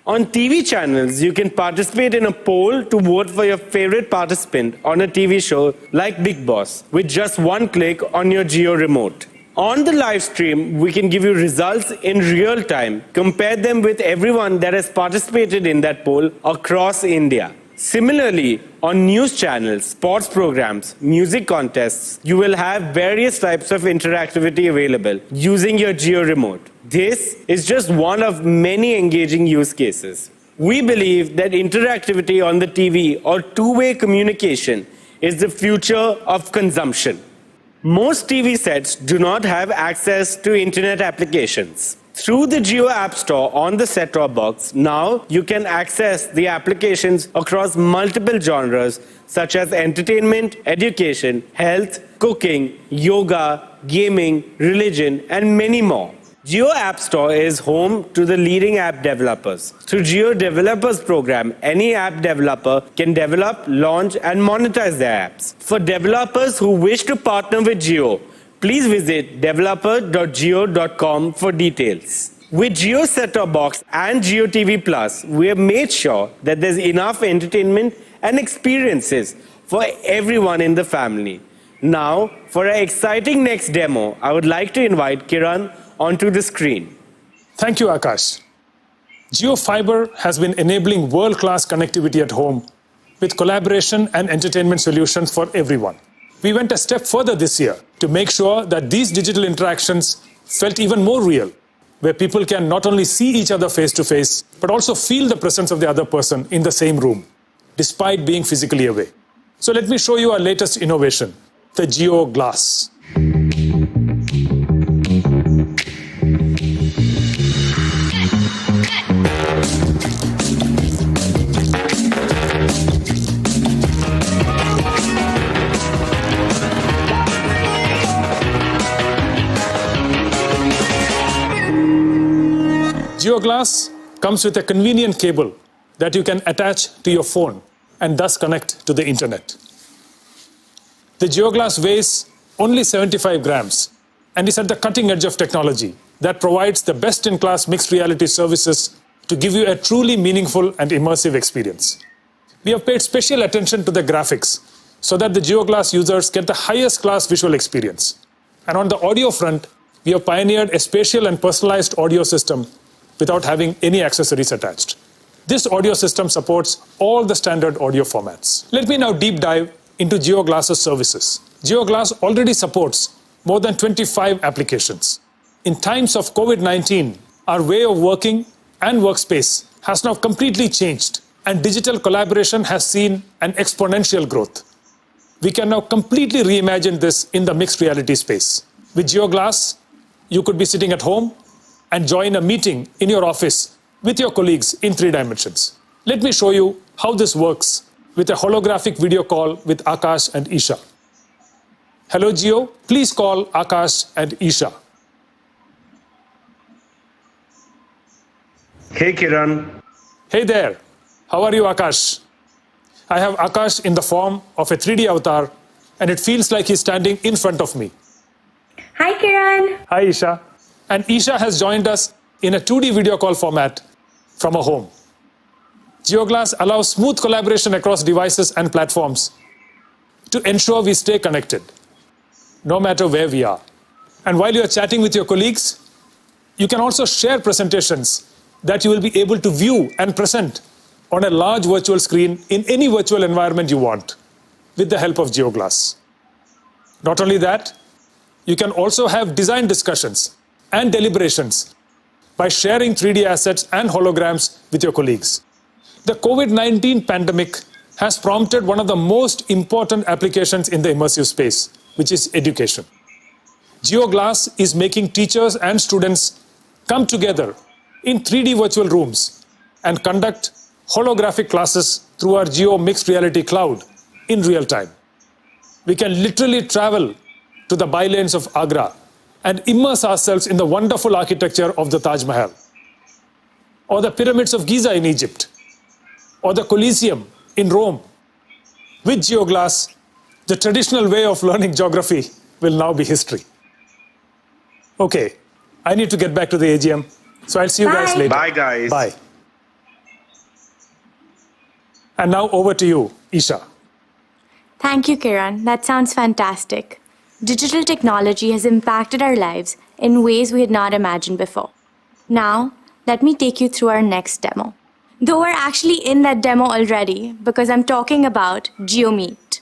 On TV channels, you can participate in a poll to vote for your favorite participant on a TV show like Big Boss with just one click on your Jio remote. On the live stream, we can give you results in real time, compare them with everyone that has participated in that poll across India. Similarly, on news channels, sports programs, music contests, you will have various types of interactivity available using your Jio remote. This is just one of many engaging use cases. We believe that interactivity on the TV or two-way communication is the future of consumption. Most TV sets do not have access to internet applications. Through the Jio App Store on the set-top box, now you can access the applications across multiple genres such as entertainment, education, health, cooking, yoga, gaming, religion, and many more. Jio App Store is home to the leading app developers. Through Jio Developers Program, any app developer can develop, launch, and monetize their apps. For developers who wish to partner with Jio, please visit developer.jio.com for details. With Jio Set-Top Box and Jio TV Plus, we have made sure that there's enough entertainment and experiences for everyone in the family. Now, for our exciting next demo, I would like to invite Kiran onto the screen. Thank you, Akash. JioFiber has been enabling world-class connectivity at home with collaboration and entertainment solutions for everyone. We went a step further this year to make sure that these digital interactions felt even more real, where people can not only see each other face to face, but also feel the presence of the other person in the same room, despite being physically away. So let me show you our latest innovation, the Jio Glass. Jio Glass comes with a convenient cable that you can attach to your phone and thus connect to the internet. The Jio Glass weighs only 75 grams and is at the cutting edge of technology that provides the best-in-class mixed reality services to give you a truly meaningful and immersive experience. We have paid special attention to the graphics so that the Jio Glass users get the highest class visual experience. And on the audio front, we have pioneered a spatial and personalized audio system without having any accessories attached. This audio system supports all the standard audio formats. Let me now deep dive into Jio Glass's services. Jio Glass already supports more than 25 applications. In times of COVID-19, our way of working and workspace has now completely changed, and digital collaboration has seen an exponential growth. We can now completely reimagine this in the mixed reality space. With Jio Glass, you could be sitting at home and join a meeting in your office with your colleagues in 3 dimensions. Let me show you how this works with a holographic video call with Akash and Isha. Hello Jio, please call Akash and Isha. Hey Kiran. Hey there, how are you Akash? I have Akash in the form of a 3D avatar and it feels like he's standing in front of me. Hi Kiran. Hi Isha. And Isha has joined us in a 2D video call format from her home. Jio Glass allows smooth collaboration across devices and platforms to ensure we stay connected, no matter where we are. And while you're chatting with your colleagues, you can also share presentations that you will be able to view and present on a large virtual screen in any virtual environment you want with the help of Jio Glass. Not only that, you can also have design discussions and deliberations by sharing 3D assets and holograms with your colleagues. The COVID-19 pandemic has prompted one of the most important applications in the immersive space, which is education. Jio Glass is making teachers and students come together in 3D virtual rooms and conduct holographic classes through our Jio Mixed Reality Cloud in real time. We can literally travel to the bylanes of Agra and immerse ourselves in the wonderful architecture of the Taj Mahal, or the pyramids of Giza in Egypt, or the Colosseum in Rome. With Jio Glass, the traditional way of learning geography will now be history. Okay, I need to get back to the AGM, so I'll see you guys later. Bye guys. Bye. And now over to you, Isha. Thank you, Kiran. That sounds fantastic. Digital technology has impacted our lives in ways we had not imagined before. Now, let me take you through our next demo. Though we're actually in that demo already, because I'm talking about JioMeet.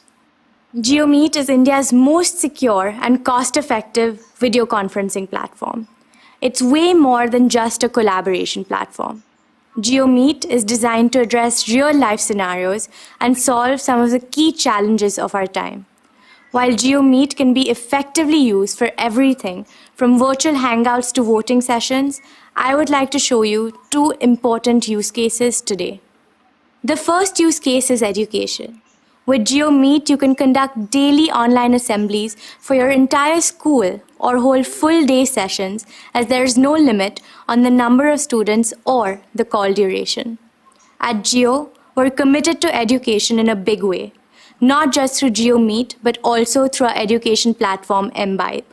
JioMeet is India's most secure and cost-effective video conferencing platform. It's way more than just a collaboration platform. JioMeet is designed to address real-life scenarios and solve some of the key challenges of our time. While JioMeet can be effectively used for everything from virtual hangouts to voting sessions, I would like to show you 2 important use cases today. The first use case is education. With JioMeet, you can conduct daily online assemblies for your entire school or hold full-day sessions, as there is no limit on the number of students or the call duration. At Jio, we're committed to education in a big way, not just through JioMeet, but also through our education platform, Imbibe.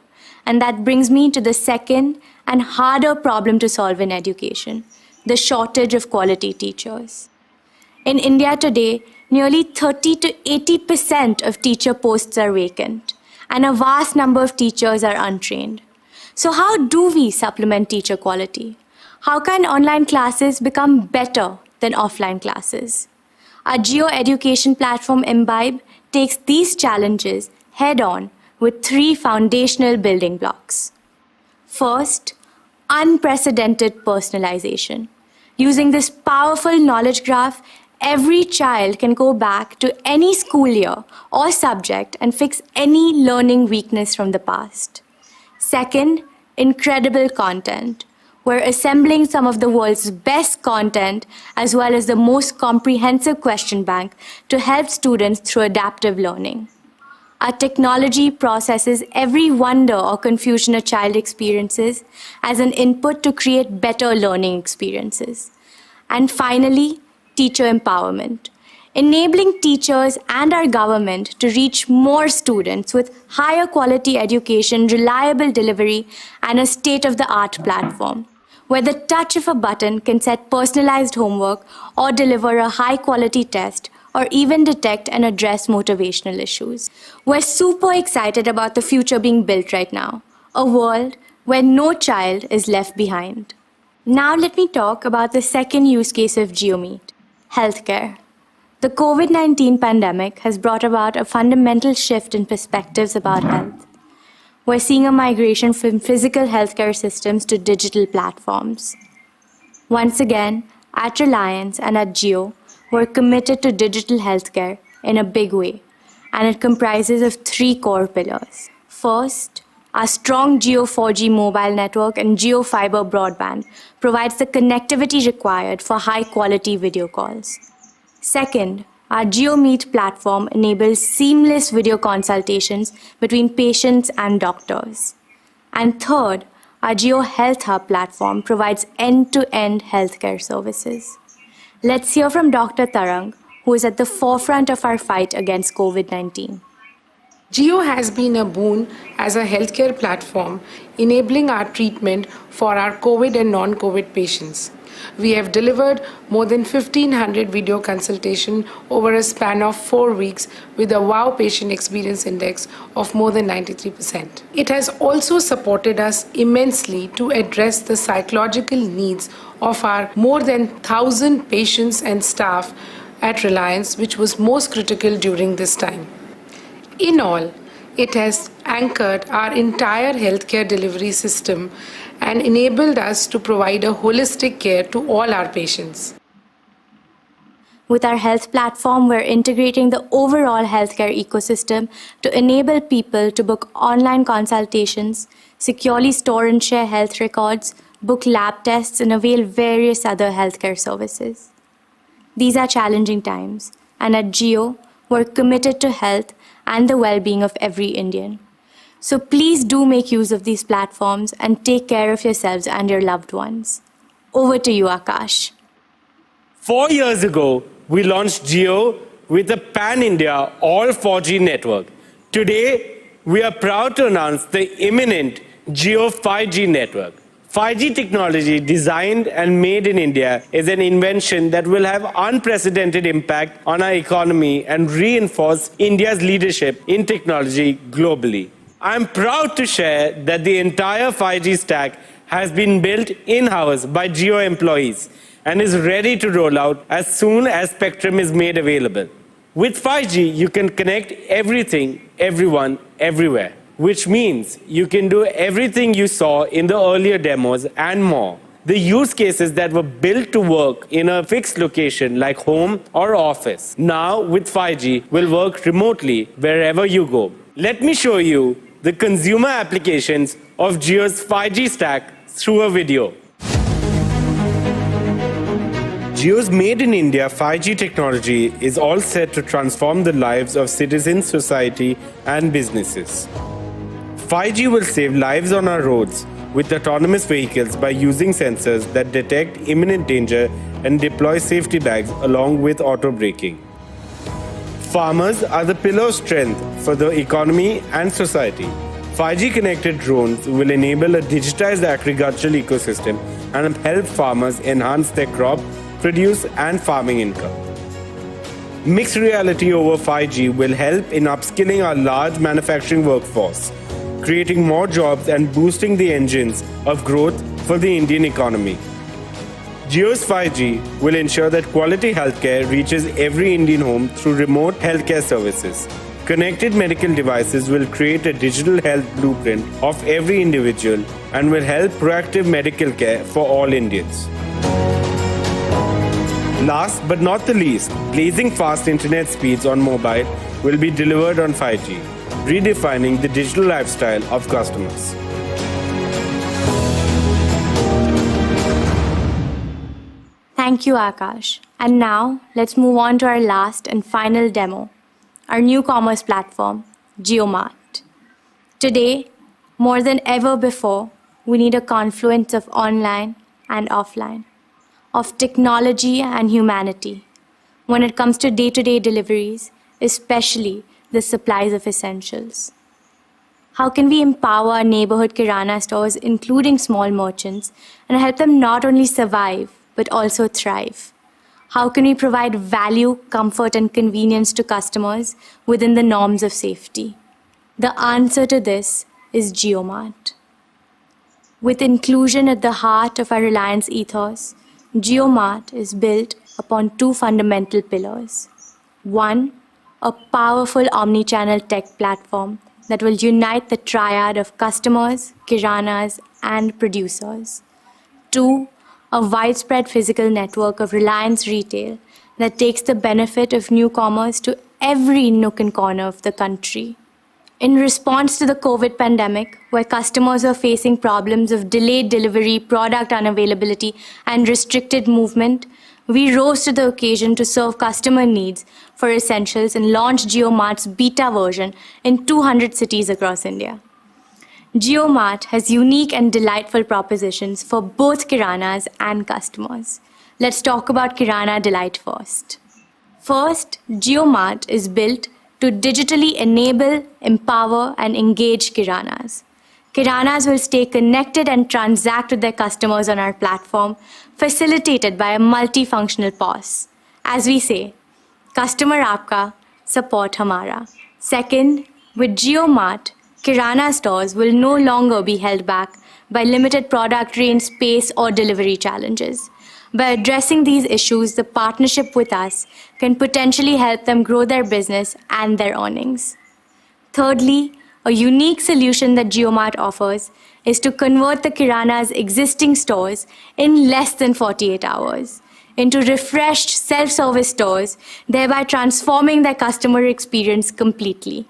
And that brings me to the second and harder problem to solve in education, the shortage of quality teachers. In India today, nearly 30 to 80% of teacher posts are vacant, and a vast number of teachers are untrained. So how do we supplement teacher quality? How can online classes become better than offline classes? Our Jio education platform Imbibe takes these challenges head-on with 3 foundational building blocks. First, unprecedented personalization. Using this powerful knowledge graph, every child can go back to any school year or subject and fix any learning weakness from the past. Second, incredible content. We're assembling some of the world's best content as well as the most comprehensive question bank to help students through adaptive learning. Our technology processes every wonder or confusion a child experiences as an input to create better learning experiences. And finally, teacher empowerment, enabling teachers and our government to reach more students with higher quality education, reliable delivery, and a state-of-the-art platform, where the touch of a button can set personalized homework or deliver a high-quality test or even detect and address motivational issues. We're super excited about the future being built right now, a world where no child is left behind. Now let me talk about the second use case of JioMeet. Healthcare. The COVID-19 pandemic has brought about a fundamental shift in perspectives about health. We're seeing a migration from physical healthcare systems to digital platforms. Once again, at Reliance and at Jio, we're committed to digital healthcare in a big way, and it comprises of 3 core pillars. First, our strong Jio 4G mobile network and JioFiber broadband provides the connectivity required for high-quality video calls. Second, our JioMeet platform enables seamless video consultations between patients and doctors. And third, our Jio Health Hub platform provides end-to-end healthcare services. Let's hear from Dr. Tarang, who is at the forefront of our fight against COVID-19. Jio has been a boon as a healthcare platform, enabling our treatment for our COVID and non-COVID patients. We have delivered more than 1,500 video consultations over a span of 4 weeks with a WOW patient experience index of more than 93%. It has also supported us immensely to address the psychological needs of our more than 1,000 patients and staff at Reliance, which was most critical during this time. In all, it has anchored our entire healthcare delivery system and enabled us to provide a holistic care to all our patients. With our health platform, we're integrating the overall healthcare ecosystem to enable people to book online consultations, securely store and share health records, book lab tests, and avail various other healthcare services. These are challenging times, and at Jio, we're committed to health and the well-being of every Indian. So please do make use of these platforms and take care of yourselves and your loved ones. Over to you, Akash. 4 years ago, we launched Jio with a pan-India all 4G network. Today, we are proud to announce the imminent Jio 5G network. 5G technology designed and made in India is an invention that will have unprecedented impact on our economy and reinforce India's leadership in technology globally. I'm proud to share that the entire 5G stack has been built in-house by Jio employees and is ready to roll out as soon as spectrum is made available. With 5G, you can connect everything, everyone, everywhere, which means you can do everything you saw in the earlier demos and more. The use cases that were built to work in a fixed location like home or office, now with 5G will work remotely wherever you go. Let me show you the consumer applications of Jio's 5G stack through a video. Jio's Made in India 5G technology is all set to transform the lives of citizens, society, and businesses. 5G will save lives on our roads with autonomous vehicles by using sensors that detect imminent danger and deploy safety bags along with auto braking. Farmers are the pillar of strength for the economy and society. 5G connected drones will enable a digitized agricultural ecosystem and help farmers enhance their crop, produce and farming income. Mixed reality over 5G will help in upskilling our large manufacturing workforce, creating more jobs and boosting the engines of growth for the Indian economy. Jio's 5G will ensure that quality healthcare reaches every Indian home through remote healthcare services. Connected medical devices will create a digital health blueprint of every individual and will help proactive medical care for all Indians. Last but not the least, blazing fast internet speeds on mobile will be delivered on 5G, redefining the digital lifestyle of customers. Thank you, Akash. And now, let's move on to our last and final demo, our new commerce platform, JioMart. Today, more than ever before, we need a confluence of online and offline, of technology and humanity, when it comes to day-to-day deliveries, especially the supplies of essentials. How can we empower our neighborhood kirana stores, including small merchants, and help them not only survive, but also thrive? How can we provide value, comfort, and convenience to customers within the norms of safety? The answer to this is JioMart. With inclusion at the heart of our Reliance ethos, JioMart is built upon two fundamental pillars. One, a powerful omni-channel tech platform that will unite the triad of customers, kiranas, and producers. Two, a widespread physical network of Reliance Retail that takes the benefit of new commerce to every nook and corner of the country. In response to the COVID pandemic, where customers are facing problems of delayed delivery, product unavailability, and restricted movement, we rose to the occasion to serve customer needs for essentials and launched JioMart's beta version in 200 cities across India. JioMart has unique and delightful propositions for both kiranas and customers. Let's talk about kirana delight first. First, JioMart is built to digitally enable, empower, and engage kiranas. Kiranas will stay connected and transact with their customers on our platform, facilitated by a multifunctional POS. As we say, customer aapka, support hamara. Second, with JioMart, kirana stores will no longer be held back by limited product range, space, or delivery challenges. By addressing these issues, the partnership with us can potentially help them grow their business and their earnings. Thirdly, a unique solution that JioMart offers is to convert the kirana's existing stores in less than 48 hours into refreshed self-service stores, thereby transforming their customer experience completely.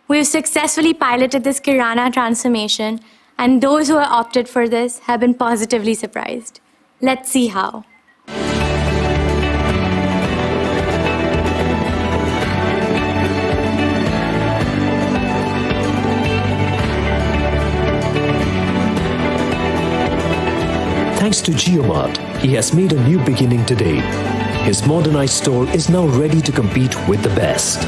We've successfully piloted this kirana transformation, and those who have opted for this have been positively surprised. Let's see how. Thanks to JioMart, he has made a new beginning today. His modernized store is now ready to compete with the best.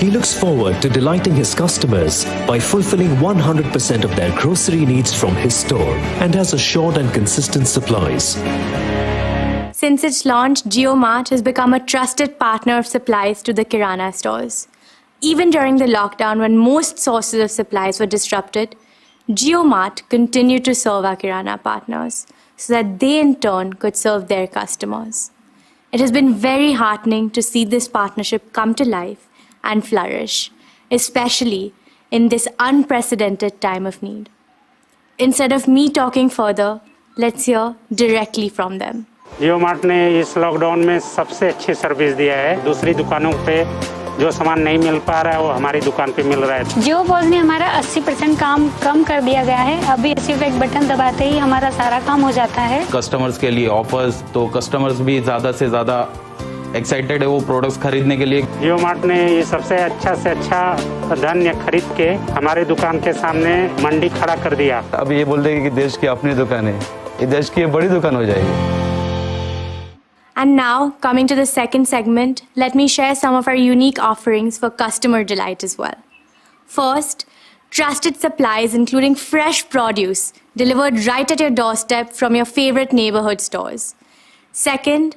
He looks forward to delighting his customers by fulfilling 100% of their grocery needs from his store and has assured and consistent supplies. Since its launch, JioMart has become a trusted partner of supplies to the kirana stores. Even during the lockdown, when most sources of supplies were disrupted, JioMart continued to serve our kirana partners so that they in turn could serve their customers. It has been very heartening to see this partnership come to life and flourish, especially in this unprecedented time of need. Instead of me talking further, let's hear directly from them. JioMart ने इस lockdown में सबसे अच्छी service दिया है। दूसरी दुकानों पे जो सामान नहीं मिल पा रहा है वो हमारी दुकान पे मिल रहा है। जियो पॉज ने हमारा 80% काम कम कर दिया गया है। अभी सिर्फ एक बटन दबाते ही हमारा सारा काम हो जाता है। कस्टमर्स के लिए ऑफर्स, तो कस्टमर्स भी ज़्यादा से ज़्यादा एक्साइटेड है वो प्रोडक्ट्स खरीदने के लिए। जियो मार्ट ने ये सबसे अच्छा धान्य खरीद के हमारी दुकान के सामने मंडी खड़ा कर दिया। अब ये बोल रहे हैं कि देश की अपनी दुकान है, ये देश की बड़ी दुकान हो जाएगी। And now, coming to the second segment, let me share some of our unique offerings for customer delight as well. First, trusted supplies including fresh produce delivered right at your doorstep from your favorite neighborhood stores. Second,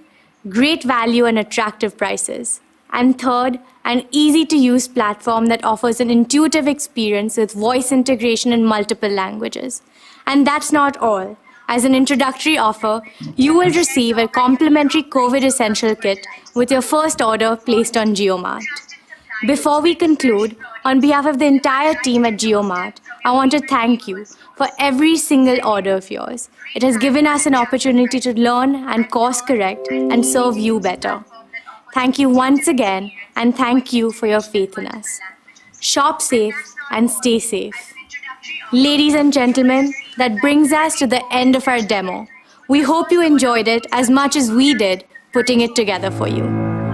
great value and attractive prices. And third, an easy-to-use platform that offers an intuitive experience with voice integration in multiple languages. And that's not all. As an introductory offer, you will receive a complimentary COVID Essential Kit with your first order placed on JioMart. Before we conclude, on behalf of the entire team at JioMart, I want to thank you for every single order of yours. It has given us an opportunity to learn and course correct and serve you better. Thank you once again, and thank you for your faith in us. Shop safe and stay safe. Ladies and gentlemen, that brings us to the end of our demo. We hope you enjoyed it as much as we did putting it together for you.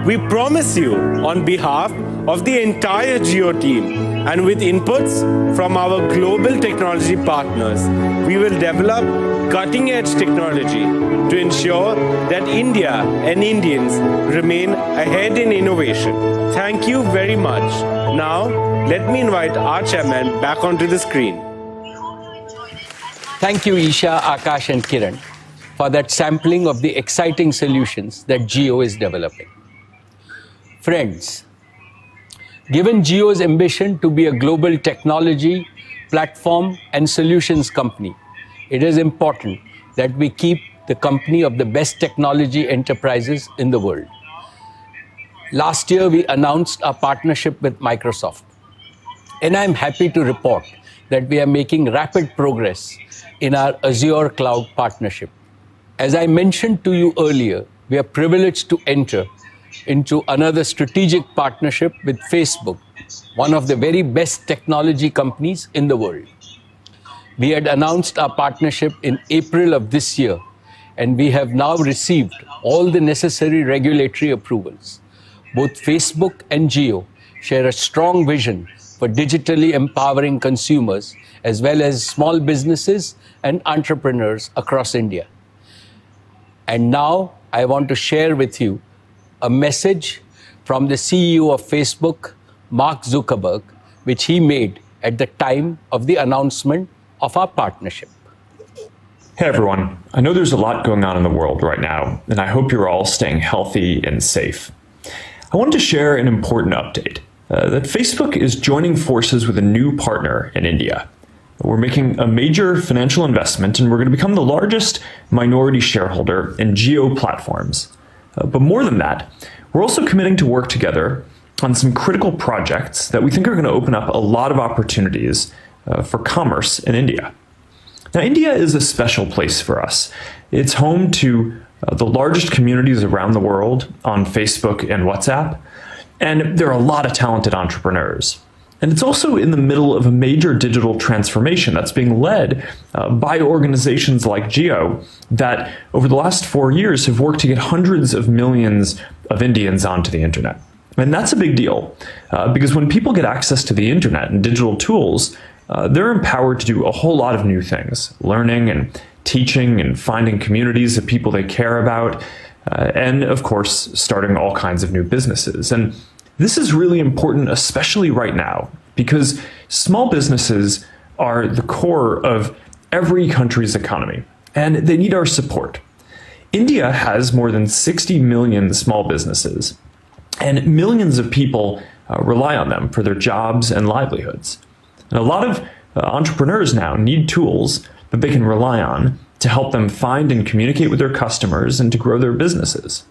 We promise you, on behalf of the entire Jio team and with inputs from our global technology partners, we will develop cutting-edge technology to ensure that India and Indians remain ahead in innovation. Thank you very much. Now, let me invite our chairman back onto the screen. Thank you, Isha, Akash and Kiran, for that sampling of the exciting solutions that Jio is developing. Friends, given Jio's ambition to be a global technology, platform and solutions company, it is important that we keep the company of the best technology enterprises in the world. Last year, we announced our partnership with Microsoft, and I'm happy to report that we are making rapid progress in our Azure Cloud partnership. As I mentioned to you earlier, we are privileged to enter into another strategic partnership with Facebook, one of the very best technology companies in the world. We had announced our partnership in April of this year, and we have now received all the necessary regulatory approvals. Both Facebook and Jio share a strong vision for digitally empowering consumers as well as small businesses and entrepreneurs across India. And now I want to share with you a message from the CEO of Facebook, Mark Zuckerberg, which he made at the time of the announcement of our partnership. Hey everyone, I know there's a lot going on in the world right now, and I hope you're all staying healthy and safe. I wanted to share an important update, that Facebook is joining forces with a new partner in India. We're making a major financial investment, and we're going to become the largest minority shareholder in Jio Platforms. But more than that, we're also committing to work together on some critical projects that we think are going to open up a lot of opportunities for commerce in India. Now, India is a special place for us. It's home to the largest communities around the world on Facebook and WhatsApp, and there are a lot of talented entrepreneurs. And it's also in the middle of a major digital transformation that's being led by organizations like Jio that over the last 4 years have worked to get hundreds of millions of Indians onto the internet. And that's a big deal because when people get access to the internet and digital tools, they're empowered to do a whole lot of new things, learning and teaching and finding communities of people they care about, and of course, starting all kinds of new businesses. And this is really important, especially right now, because small businesses are the core of every country's economy, and they need our support. India has more than 60 million small businesses, and millions of people rely on them for their jobs and livelihoods. And a lot of entrepreneurs now need tools that they can rely on to help them find and communicate with their customers and to grow their businesses.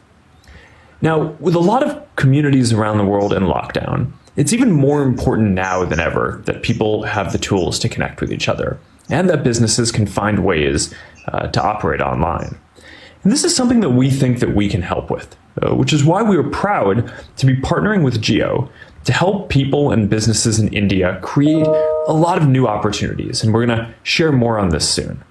Now, with a lot of communities around the world in lockdown, it's even more important now than ever that people have the tools to connect with each other and that businesses can find ways to operate online. And this is something that we think that we can help with. which is why we are proud to be partnering with Jio to help people and businesses in India create a lot of new opportunities, and we're going to share more on this soon.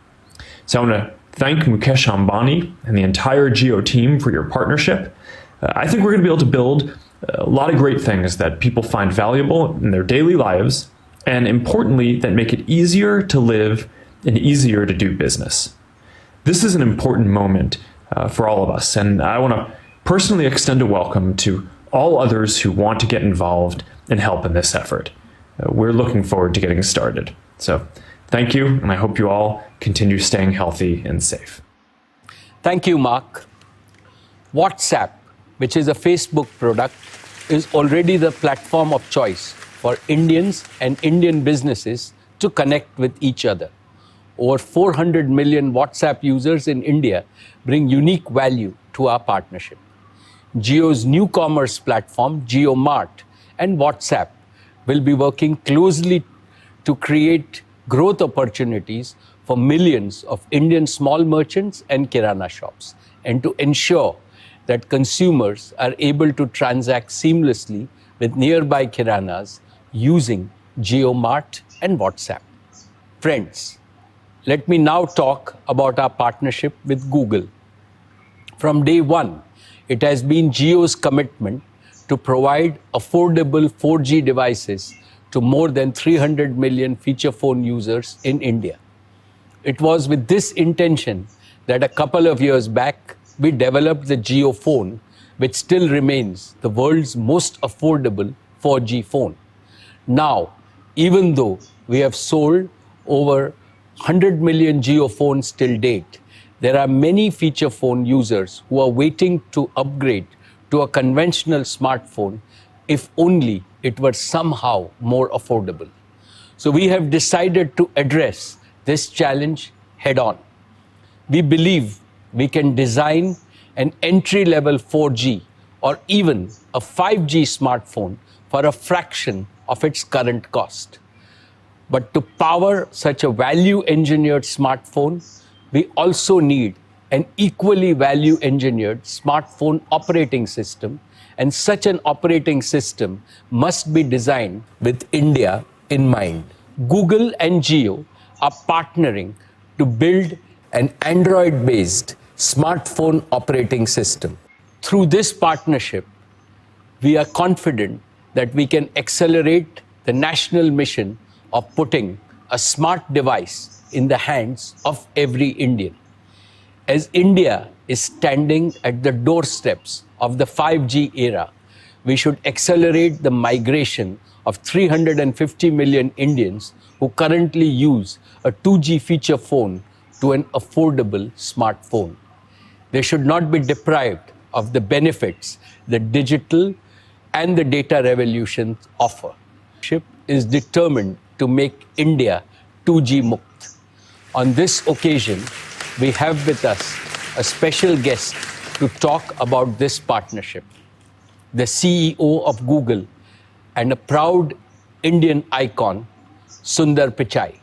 So I want to thank Mukesh Ambani and the entire Jio team for your partnership. I think we're going to be able to build a lot of great things that people find valuable in their daily lives, and importantly, that make it easier to live and easier to do business. This is an important moment for all of us, and I want to personally extend a welcome to all others who want to get involved and help in this effort. We're looking forward to getting started. So thank you, and I hope you all continue staying healthy and safe. Thank you, Mark. WhatsApp, which is a Facebook product, is already the platform of choice for Indians and Indian businesses to connect with each other. Over 400 million WhatsApp users in India bring unique value to our partnership. Jio's new commerce platform, JioMart, and WhatsApp will be working closely to create growth opportunities for millions of Indian small merchants and kirana shops, and to ensure that consumers are able to transact seamlessly with nearby kiranas using JioMart and WhatsApp. Friends, let me now talk about our partnership with Google. From day one, it has been Jio's commitment to provide affordable 4G devices to more than 300 million feature phone users in India. It was with this intention that a couple of years back, we developed the Jio phone, which still remains the world's most affordable 4G phone. Now, even though we have sold over 100 million Jio phones till date, there are many feature phone users who are waiting to upgrade to a conventional smartphone if only it were somehow more affordable. So we have decided to address this challenge head on. We believe we can design an entry-level 4G or even a 5G smartphone for a fraction of its current cost. But to power such a value-engineered smartphone, we also need an equally value-engineered smartphone operating system, and such an operating system must be designed with India in mind. Google and Jio are partnering to build an Android-based smartphone operating system. Through this partnership, we are confident that we can accelerate the national mission of putting a smart device in the hands of every Indian. As India is standing at the doorsteps of the 5G era, we should accelerate the migration of 350 million Indians who currently use a 2G feature phone to an affordable smartphone. They should not be deprived of the benefits the digital and the data revolutions offer. Chip is determined to make India 2G Mukt. On this occasion, we have with us a special guest to talk about this partnership, the CEO of Google and a proud Indian icon, Sundar Pichai.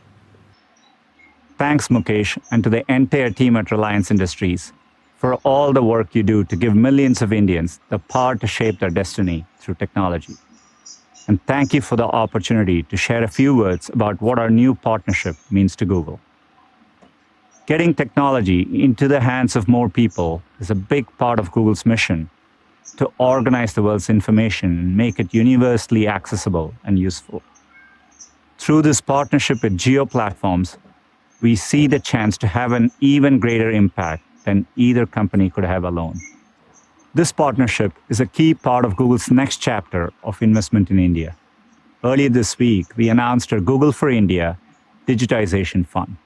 Thanks, Mukesh, and to the entire team at Reliance Industries for all the work you do to give millions of Indians the power to shape their destiny through technology. And thank you for the opportunity to share a few words about what our new partnership means to Google. Getting technology into the hands of more people is a big part of Google's mission to organize the world's information and make it universally accessible and useful. Through this partnership with Jio Platforms, we see the chance to have an even greater impact than either company could have alone. This partnership is a key part of Google's next chapter of investment in India. Earlier this week, we announced our Google for India Digitization Fund,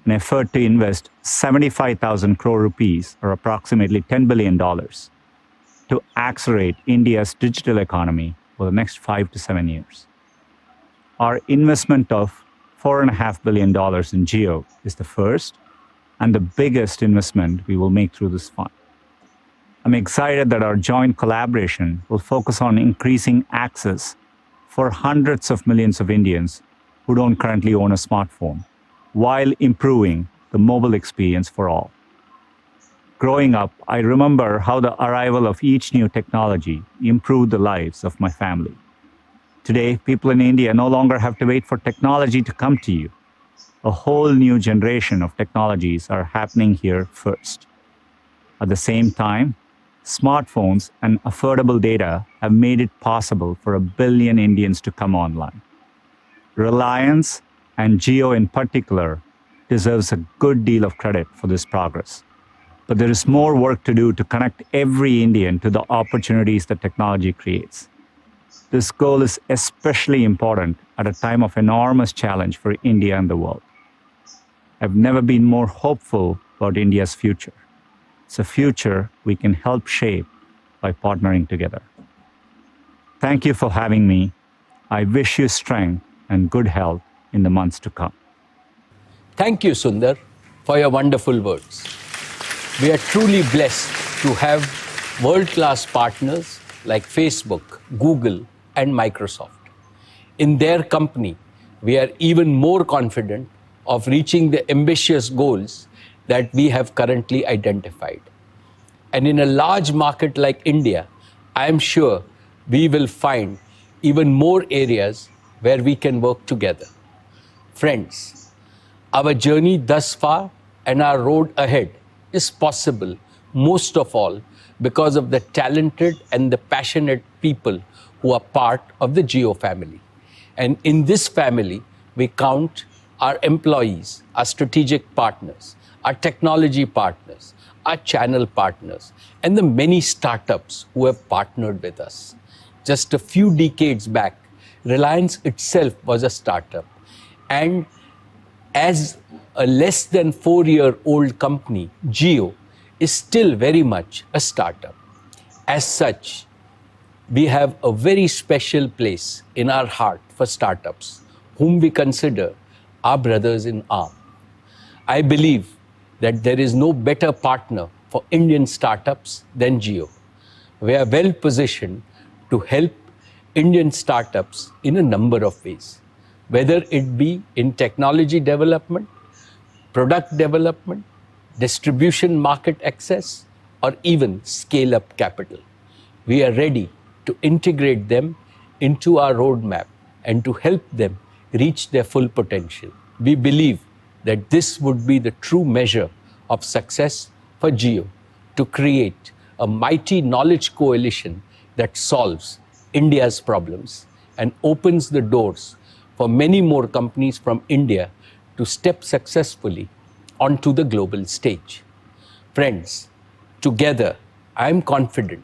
an effort to invest 75,000 crore rupees, or approximately $10 billion, to accelerate India's digital economy for the next 5 to 7 years. Our investment of $4.5 billion in Jio is the first and the biggest investment we will make through this fund. I'm excited that our joint collaboration will focus on increasing access for hundreds of millions of Indians who don't currently own a smartphone, while improving the mobile experience for all. Growing up, I remember how the arrival of each new technology improved the lives of my family. Today, people in India no longer have to wait for technology to come to you. A whole new generation of technologies are happening here first. At the same time, smartphones and affordable data have made it possible for 1 billion Indians to come online. Reliance, and Jio in particular, deserves a good deal of credit for this progress. But there is more work to do to connect every Indian to the opportunities that technology creates. This goal is especially important at a time of enormous challenge for India and the world. I've never been more hopeful about India's future. It's a future we can help shape by partnering together. Thank you for having me. I wish you strength and good health in the months to come. Thank you, Sundar, for your wonderful words. We are truly blessed to have world-class partners like Facebook, Google, and Microsoft. In their company, we are even more confident of reaching the ambitious goals that we have currently identified. And in a large market like India, I am sure we will find even more areas where we can work together. Friends, our journey thus far and our road ahead is possible, most of all, because of the talented and the passionate people who are part of the Jio family. And in this family, we count our employees, our strategic partners, our technology partners, our channel partners, and the many startups who have partnered with us. Just a few decades back, Reliance itself was a startup. And as a less than 4-year-old company, Jio is still very much a startup. As such, we have a very special place in our heart for startups, whom we consider our brothers in arms. I believe that there is no better partner for Indian startups than Jio. We are well positioned to help Indian startups in a number of ways, whether it be in technology development, product development, distribution market access, or even scale-up capital. We are ready to integrate them into our roadmap and to help them reach their full potential. We believe that this would be the true measure of success for Jio to create a mighty knowledge coalition that solves India's problems and opens the doors for many more companies from India to step successfully onto the global stage. Friends, together, I am confident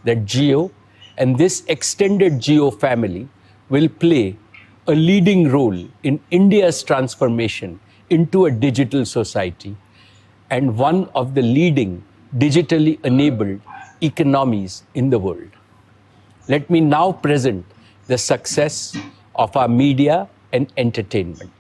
that Jio and this extended Jio family will play a leading role in India's transformation into a digital society and one of the leading digitally enabled economies in the world. Let me now present the success of our media and entertainment.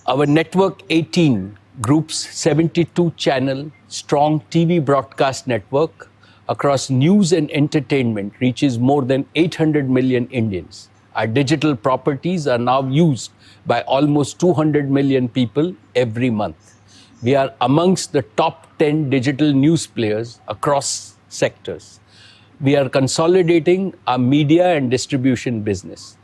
Our Network 18 Group's 72-channel strong TV broadcast network across news and entertainment reaches more than 800 million Indians. Our digital properties are now used by almost 200 million people every month. We are amongst the top 10 digital news players across sectors. We are consolidating our media and distribution business.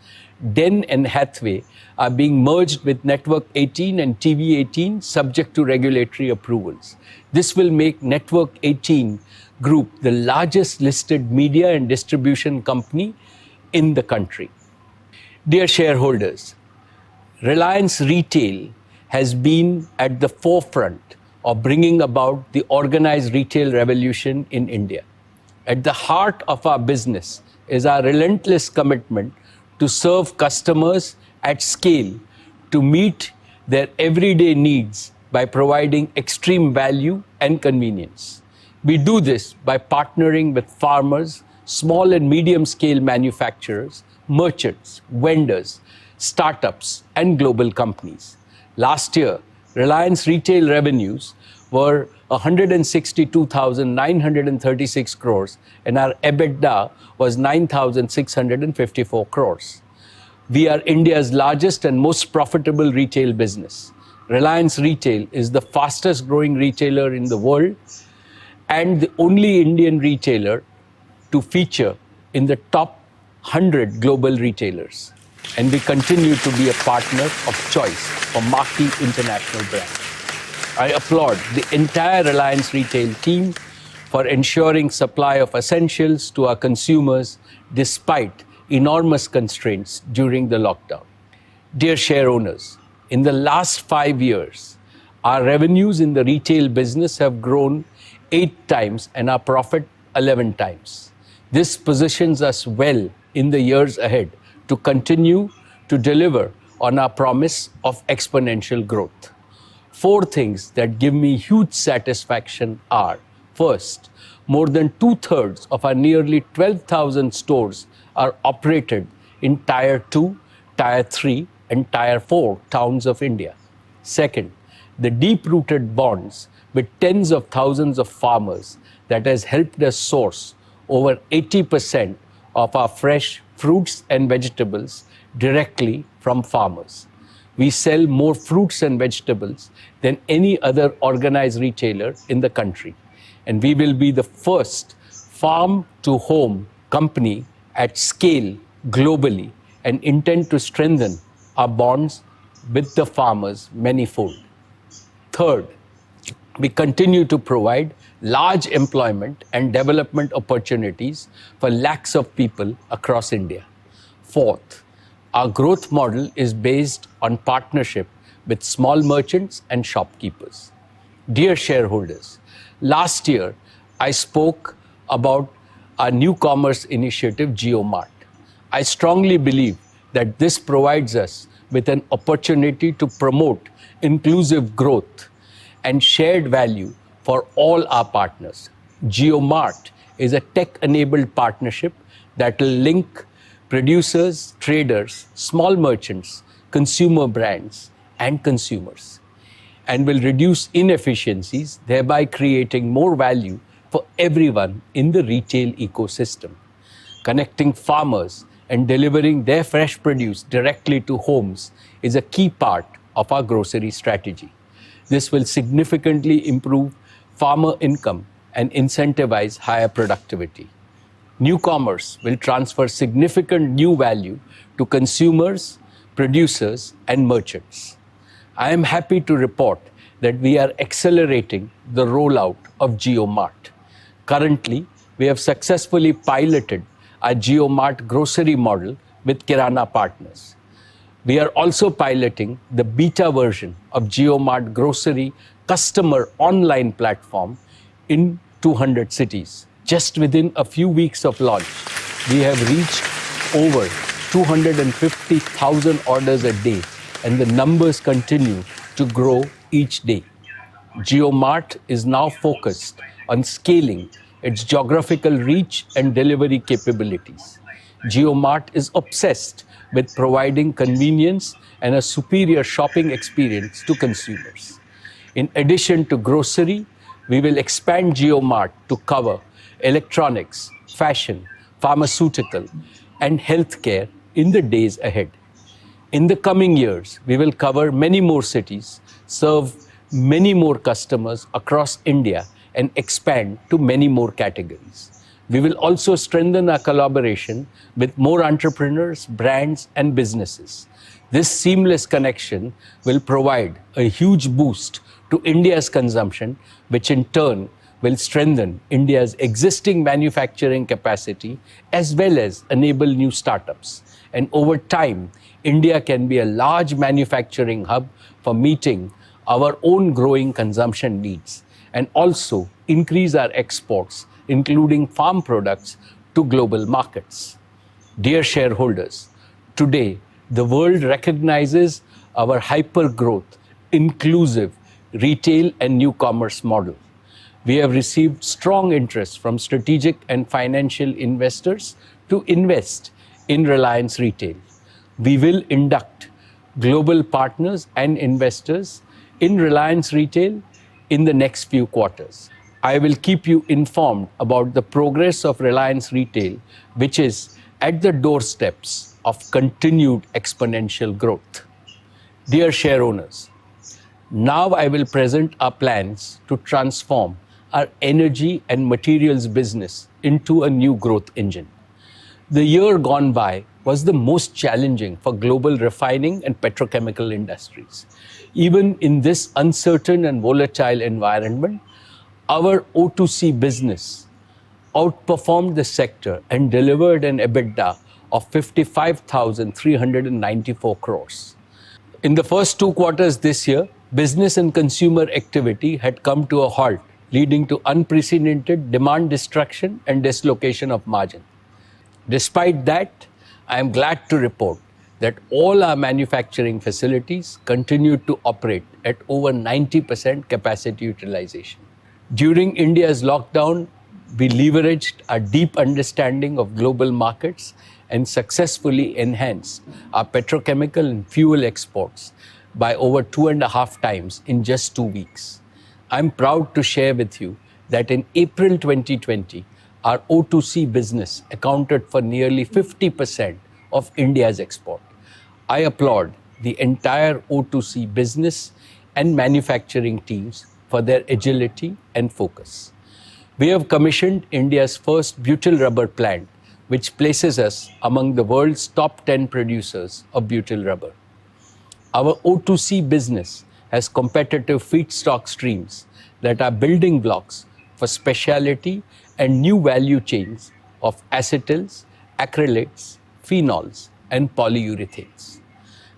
Den and Hathway are being merged with Network 18 and TV 18 subject to regulatory approvals. This will make Network 18 Group the largest listed media and distribution company in the country. Dear shareholders, Reliance Retail has been at the forefront of bringing about the organized retail revolution in India. At the heart of our business is our relentless commitment to serve customers at scale to meet their everyday needs by providing extreme value and convenience. We do this by partnering with farmers, small and medium-scale manufacturers, merchants, vendors, startups, and global companies. Last year, Reliance Retail revenues were 162,936 crores and our EBITDA was 9,654 crores. We are India's largest and most profitable retail business. Reliance Retail is the fastest growing retailer in the world and the only Indian retailer to feature in the top 100 global retailers. And we continue to be a partner of choice for marquee international brands. I applaud the entire Reliance retail team for ensuring supply of essentials to our consumers despite enormous constraints during the lockdown. Dear share owners, in the last 5 years, our revenues in the retail business have grown 8 times and our profit 11 times. This positions us well in the years ahead to continue to deliver on our promise of exponential growth. 4 things that give me huge satisfaction are: first, more than 2/3 of our nearly 12,000 stores are operated in Tier 2, Tier 3, and Tier 4 towns of India. Second, the deep-rooted bonds with tens of thousands of farmers that has helped us source over 80% of our fresh fruits and vegetables directly from farmers. We sell more fruits and vegetables than any other organized retailer in the country. And we will be the first farm-to-home company at scale globally and intend to strengthen our bonds with the farmers manifold. Third, we continue to provide large employment and development opportunities for lakhs of people across India. Fourth, our growth model is based on partnership with small merchants and shopkeepers. Dear shareholders, last year I spoke about our new commerce initiative, JioMart. I strongly believe that this provides us with an opportunity to promote inclusive growth and shared value for all our partners. JioMart is a tech-enabled partnership that will link producers, traders, small merchants, consumer brands, and consumers, and will reduce inefficiencies, thereby creating more value for everyone in the retail ecosystem. Connecting farmers and delivering their fresh produce directly to homes is a key part of our grocery strategy. This will significantly improve farmer income and incentivize higher productivity. New commerce will transfer significant new value to consumers, producers, and merchants. I am happy to report that we are accelerating the rollout of JioMart. Currently, we have successfully piloted our JioMart grocery model with Kirana partners. We are also piloting the beta version of JioMart grocery customer online platform in 200 cities. Just within a few weeks of launch, we have reached over 250,000 orders a day, and the numbers continue to grow each day. JioMart is now focused on scaling its geographical reach and delivery capabilities. JioMart is obsessed with providing convenience and a superior shopping experience to consumers. In addition to grocery, we will expand JioMart to cover electronics, fashion, pharmaceutical, and healthcare in the days ahead. In the coming years, we will cover many more cities, serve many more customers across India, and expand to many more categories. We will also strengthen our collaboration with more entrepreneurs, brands, and businesses. This seamless connection will provide a huge boost to India's consumption, which in turn will strengthen India's existing manufacturing capacity as well as enable new startups. And over time, India can be a large manufacturing hub for meeting our own growing consumption needs and also increase our exports, including farm products, to global markets. Dear shareholders, today the world recognizes our hyper-growth, inclusive retail and new commerce model. We have received strong interest from strategic and financial investors to invest in Reliance Retail. We will induct global partners and investors in Reliance Retail in the next few quarters. I will keep you informed about the progress of Reliance Retail, which is at the doorsteps of continued exponential growth. Dear share owners, now I will present our plans to transform our energy and materials business into a new growth engine. The year gone by was the most challenging for global refining and petrochemical industries. Even in this uncertain and volatile environment, our O2C business outperformed the sector and delivered an EBITDA of 55,394 crores. In the first 2 quarters this year, business and consumer activity had come to a halt, leading to unprecedented demand destruction and dislocation of margin. Despite that, I am glad to report that all our manufacturing facilities continued to operate at over 90% capacity utilization. During India's lockdown, we leveraged our deep understanding of global markets and successfully enhanced our petrochemical and fuel exports by over 2.5 times in just 2 weeks. I'm proud to share with you that in April 2020, our O2C business accounted for nearly 50% of India's export. I applaud the entire O2C business and manufacturing teams for their agility and focus. We have commissioned India's first butyl rubber plant, which places us among the world's top 10 producers of butyl rubber. Our O2C business has competitive feedstock streams that are building blocks for specialty and new value chains of acetyls, acrylates, phenols, and polyurethanes.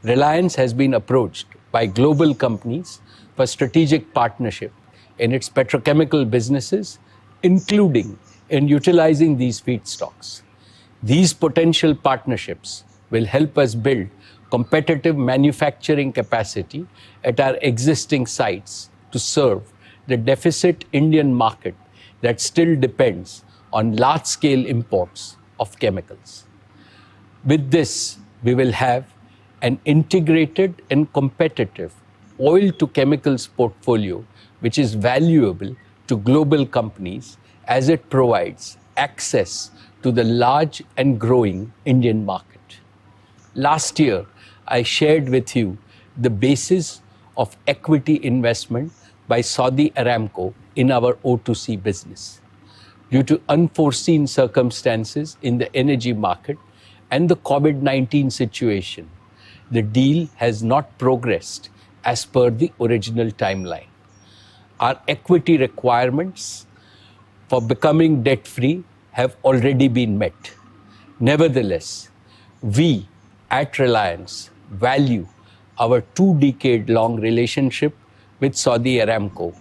Reliance has been approached by global companies for strategic partnership in its petrochemical businesses, including in utilizing these feedstocks. These potential partnerships will help us build competitive manufacturing capacity at our existing sites to serve the deficit Indian market that still depends on large-scale imports of chemicals. With this, we will have an integrated and competitive oil-to-chemicals portfolio, which is valuable to global companies as it provides access to the large and growing Indian market. Last year, I shared with you the basis of equity investment by Saudi Aramco in our O2C business. Due to unforeseen circumstances in the energy market and the COVID-19 situation, the deal has not progressed as per the original timeline. Our equity requirements for becoming debt-free have already been met. Nevertheless, we at Reliance value our 2-decade-long relationship with Saudi Aramco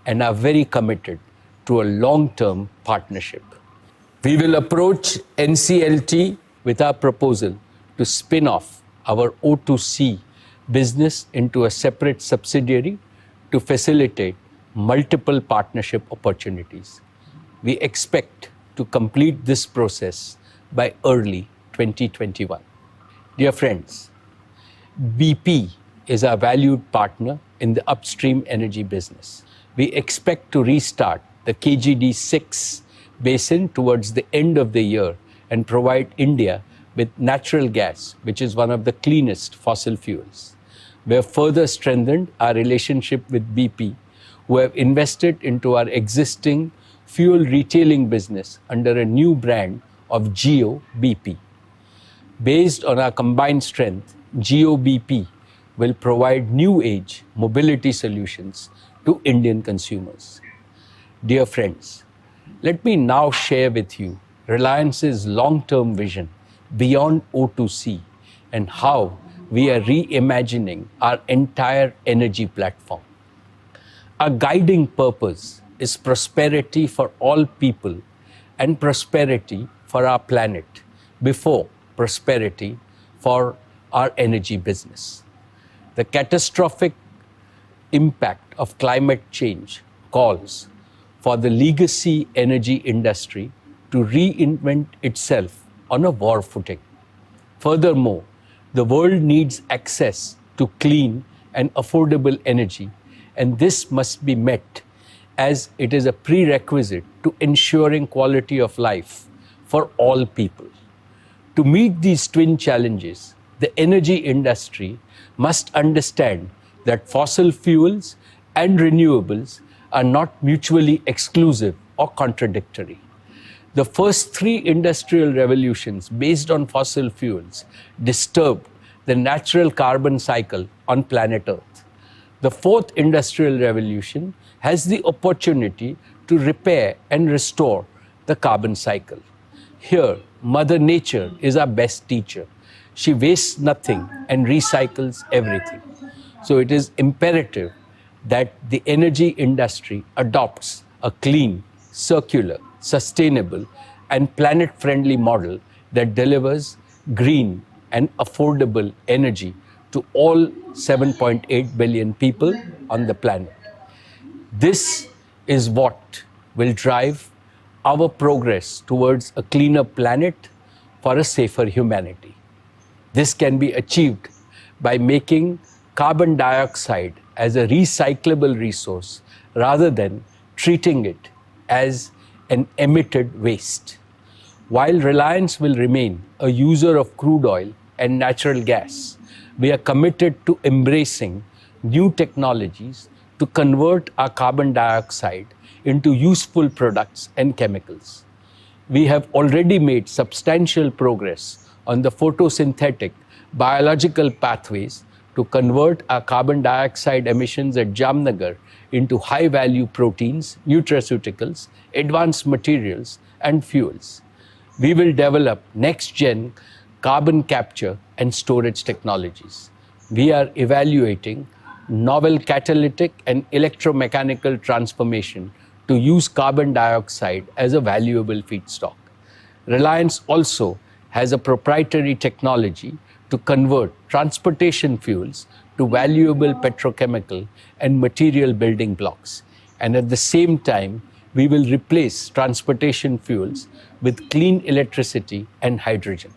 and are very committed to a long-term partnership. We will approach NCLT with our proposal to spin off our O2C business into a separate subsidiary to facilitate multiple partnership opportunities. We expect to complete this process by early 2021. Dear friends, BP is our valued partner in the upstream energy business. We expect to restart the KGD6 basin towards the end of the year and provide India with natural gas, which is one of the cleanest fossil fuels. We have further strengthened our relationship with BP, who have invested into our existing fuel retailing business under a new brand of Jio BP. Based on our combined strength, Jio BP will provide new age mobility solutions to Indian consumers. Dear friends, let me now share with you Reliance's long-term vision beyond O2C and how we are reimagining our entire energy platform. Our guiding purpose is prosperity for all people and prosperity for our planet before prosperity for our energy business. The catastrophic impact of climate change calls for the legacy energy industry to reinvent itself on a war footing. Furthermore, the world needs access to clean and affordable energy, and this must be met as it is a prerequisite to ensuring quality of life for all people. To meet these twin challenges, the energy industry must understand that fossil fuels and renewables are not mutually exclusive or contradictory. The first three industrial revolutions based on fossil fuels disturbed the natural carbon cycle on planet Earth. The fourth industrial revolution has the opportunity to repair and restore the carbon cycle. Here, Mother Nature is our best teacher. She wastes nothing and recycles everything. So it is imperative that the energy industry adopts a clean, circular, sustainable, and planet-friendly model that delivers green and affordable energy to all 7.8 billion people on the planet. This is what will drive our progress towards a cleaner planet for a safer humanity. This can be achieved by making carbon dioxide as a recyclable resource rather than treating it as an emitted waste. While Reliance will remain a user of crude oil and natural gas, we are committed to embracing new technologies to convert our carbon dioxide into useful products and chemicals. We have already made substantial progress on the photosynthetic biological pathways to convert our carbon dioxide emissions at Jamnagar into high-value proteins, nutraceuticals, advanced materials, and fuels. We will develop next-gen carbon capture and storage technologies. We are evaluating novel catalytic and electromechanical transformation to use carbon dioxide as a valuable feedstock. Reliance also has a proprietary technology to convert transportation fuels to valuable petrochemical and material building blocks. And at the same time, we will replace transportation fuels with clean electricity and hydrogen.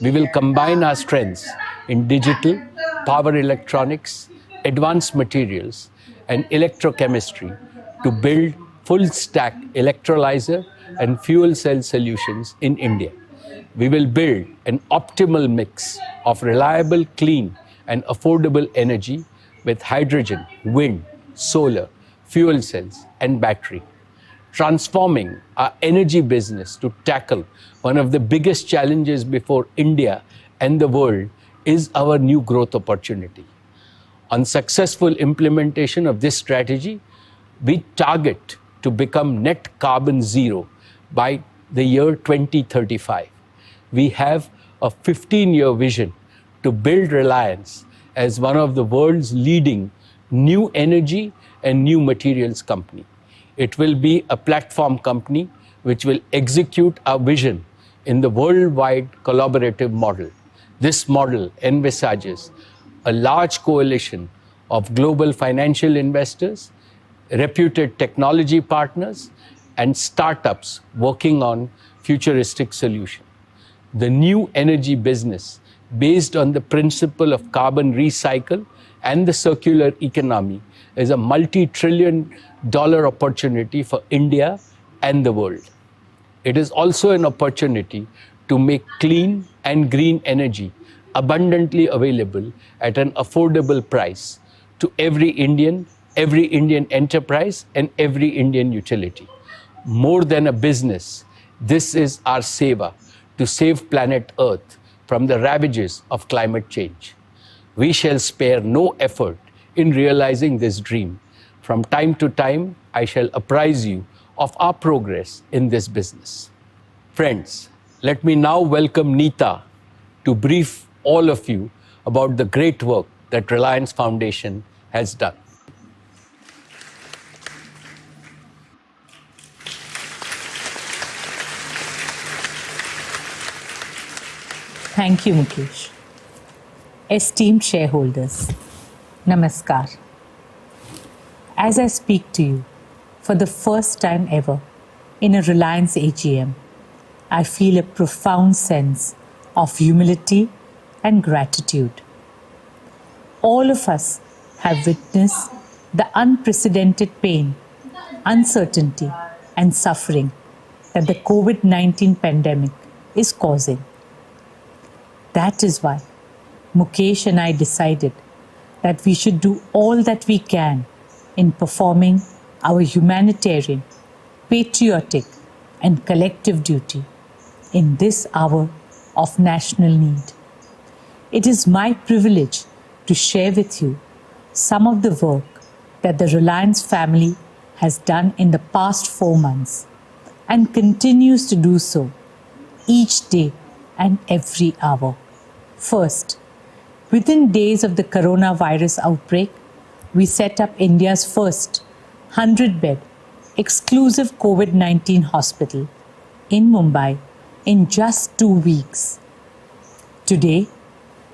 We will combine our strengths in digital, power electronics, advanced materials, and electrochemistry to build full-stack electrolyzer and fuel cell solutions in India. We will build an optimal mix of reliable, clean, and affordable energy with hydrogen, wind, solar, fuel cells, and battery. Transforming our energy business to tackle one of the biggest challenges before India and the world is our new growth opportunity. On successful implementation of this strategy, we target to become net carbon zero by the year 2035. We have a 15-year vision to build Reliance as one of the world's leading new energy and new materials company. It will be a platform company which will execute our vision in the worldwide collaborative model. This model envisages a large coalition of global financial investors, reputed technology partners, and startups working on futuristic solutions. The new energy business, based on the principle of carbon recycle and the circular economy, is a multi-trillion-dollar opportunity for India and the world. It is also an opportunity to make clean and green energy abundantly available at an affordable price to every Indian enterprise, and every Indian utility. More than a business, this is our seva to save planet Earth from the ravages of climate change. We shall spare no effort in realizing this dream. From time to time, I shall apprise you of our progress in this business. Friends, let me now welcome Neeta to brief all of you about the great work that Reliance Foundation has done. Thank you, Mukesh. Esteemed shareholders, Namaskar. As I speak to you for the first time ever in a Reliance AGM, I feel a profound sense of humility and gratitude. All of us have witnessed the unprecedented pain, uncertainty, and suffering that the COVID-19 pandemic is causing. That is why Mukesh and I decided that we should do all that we can in performing our humanitarian, patriotic, and collective duty in this hour of national need. It is my privilege to share with you some of the work that the Reliance family has done in the past 4 months and continues to do so each day and every hour. First, within days of the coronavirus outbreak, we set up India's first 100-bed exclusive COVID-19 hospital in Mumbai in just 2 weeks. Today,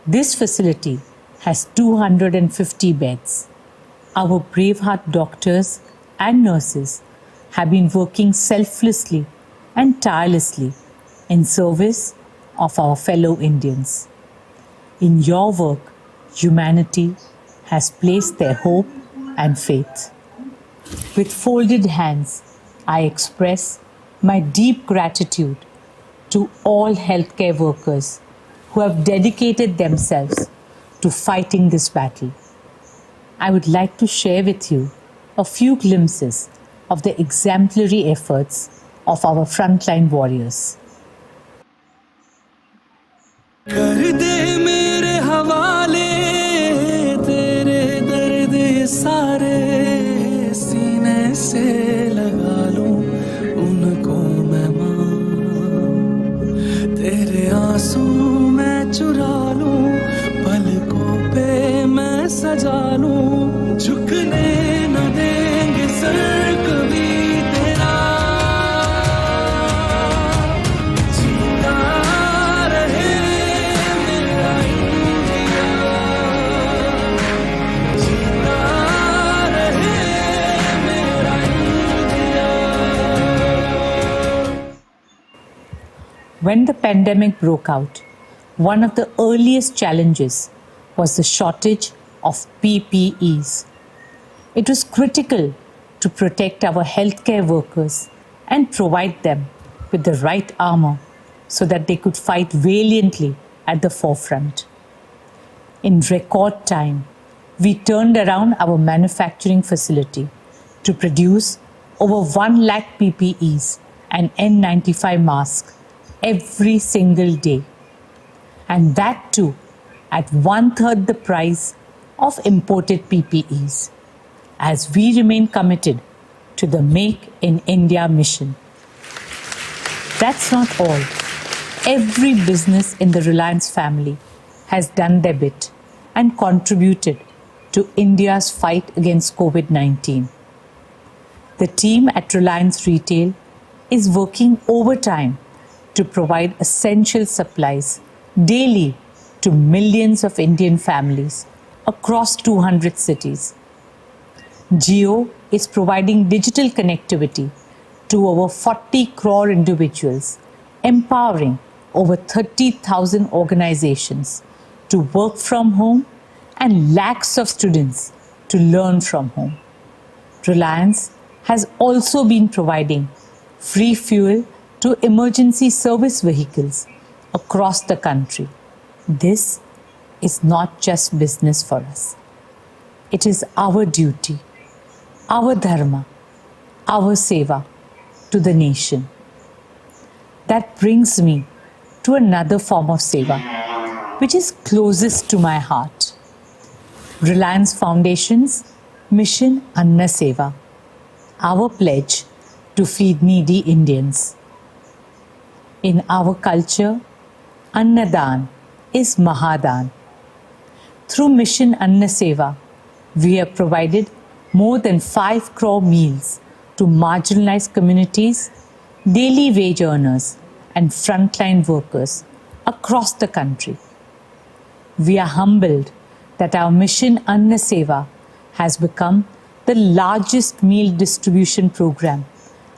this facility has 250 beds. Our braveheart doctors and nurses have been working selflessly and tirelessly in service of our fellow Indians. In your work, humanity has placed their hope and faith. With folded hands, I express my deep gratitude to all healthcare workers who have dedicated themselves to fighting this battle. I would like to share with you a few glimpses of the exemplary efforts of our frontline warriors. कर दे मेरे हवाले तेरे दर्द सारे सीने से लगा लूं उनको मैं मां तेरे आंसू मैं चुरा लूं पलकों पे मैं सजा लूं झुकने न देंगे सर कभी तेरा When the pandemic broke out, one of the earliest challenges was the shortage of PPEs. It was critical to protect our healthcare workers and provide them with the right armor so that they could fight valiantly at the forefront. In record time, we turned around our manufacturing facility to produce over 1 lakh PPEs and N95 masks every single day. And that too at 1/3 the price of imported PPEs, as we remain committed to the Make in India mission. That's not all. Every business in the Reliance family has done their bit and contributed to India's fight against COVID-19. The team at Reliance Retail is working overtime to provide essential supplies daily to millions of Indian families across 200 cities. Jio is providing digital connectivity to over 40 crore individuals, empowering over 30,000 organizations to work from home and lakhs of students to learn from home. Reliance has also been providing free fuel to emergency service vehicles across the country. This is not just business for us. It is our duty, our dharma, our seva to the nation. That brings me to another form of seva, which is closest to my heart. Reliance Foundation's Mission Anna Seva, our pledge to feed needy Indians. In our culture, Annadan is Mahadan. Through Mission Anna Seva, we have provided more than 5 crore meals to marginalized communities, daily wage earners, and frontline workers across the country. We are humbled that our Mission Anna Seva has become the largest meal distribution program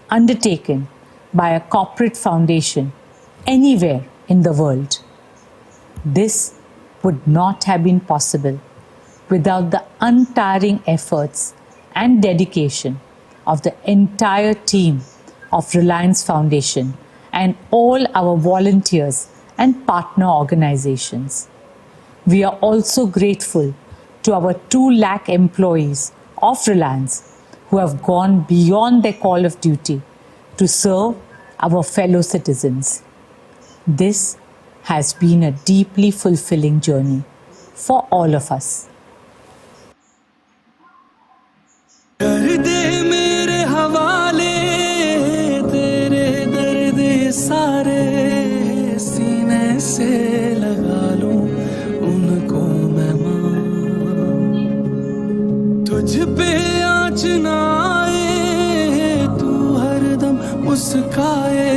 undertaken by a corporate foundation anywhere in the world. This would not have been possible without the untiring efforts and dedication of the entire team of Reliance Foundation and all our volunteers and partner organizations. We are also grateful to our 2 lakh employees of Reliance who have gone beyond their call of duty to serve our fellow citizens. This has been a deeply fulfilling journey for all of us. कर दे मेरे हवाले तेरे दर्द सारे सीने से लगा लूं उनको मैं मां तुझ पे आँच ना आए तू हरदम मुस्काए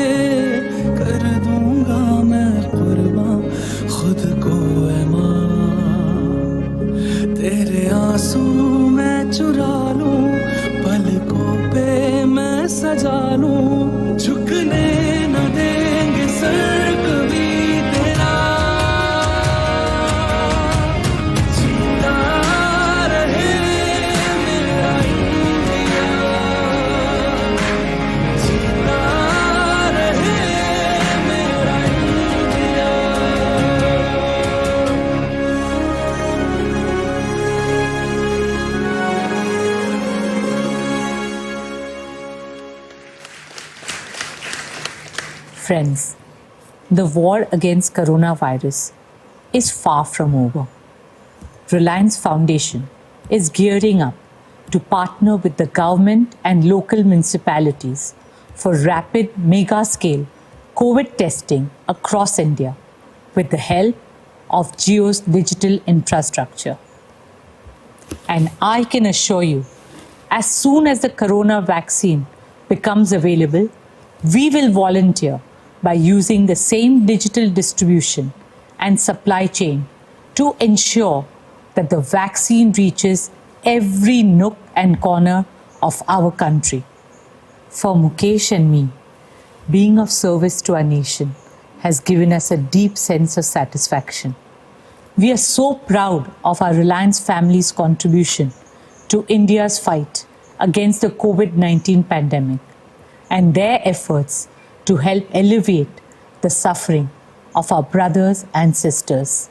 कर दूंगा मैं कुर्बान खुद को ऐ मां तेरे आंसू मैं चुरा लूं पलकों पे मैं सजा लूं झुकने न देंगे सर कभी तेरा जीता रहे मेरा इंडिया जीता रहे मेरा India Friends, the war against coronavirus is far from over. Reliance Foundation is gearing up to partner with the government and local municipalities for rapid mega-scale COVID testing across India with the help of Jio's digital infrastructure. And I can assure you, as soon as the corona vaccine becomes available, we will volunteer by using the same digital distribution and supply chain to ensure that the vaccine reaches every nook and corner of our country. For Mukesh and me, being of service to our nation has given us a deep sense of satisfaction. We are so proud of our Reliance family's contribution to India's fight against the COVID-19 pandemic and their efforts to help alleviate the suffering of our brothers and sisters.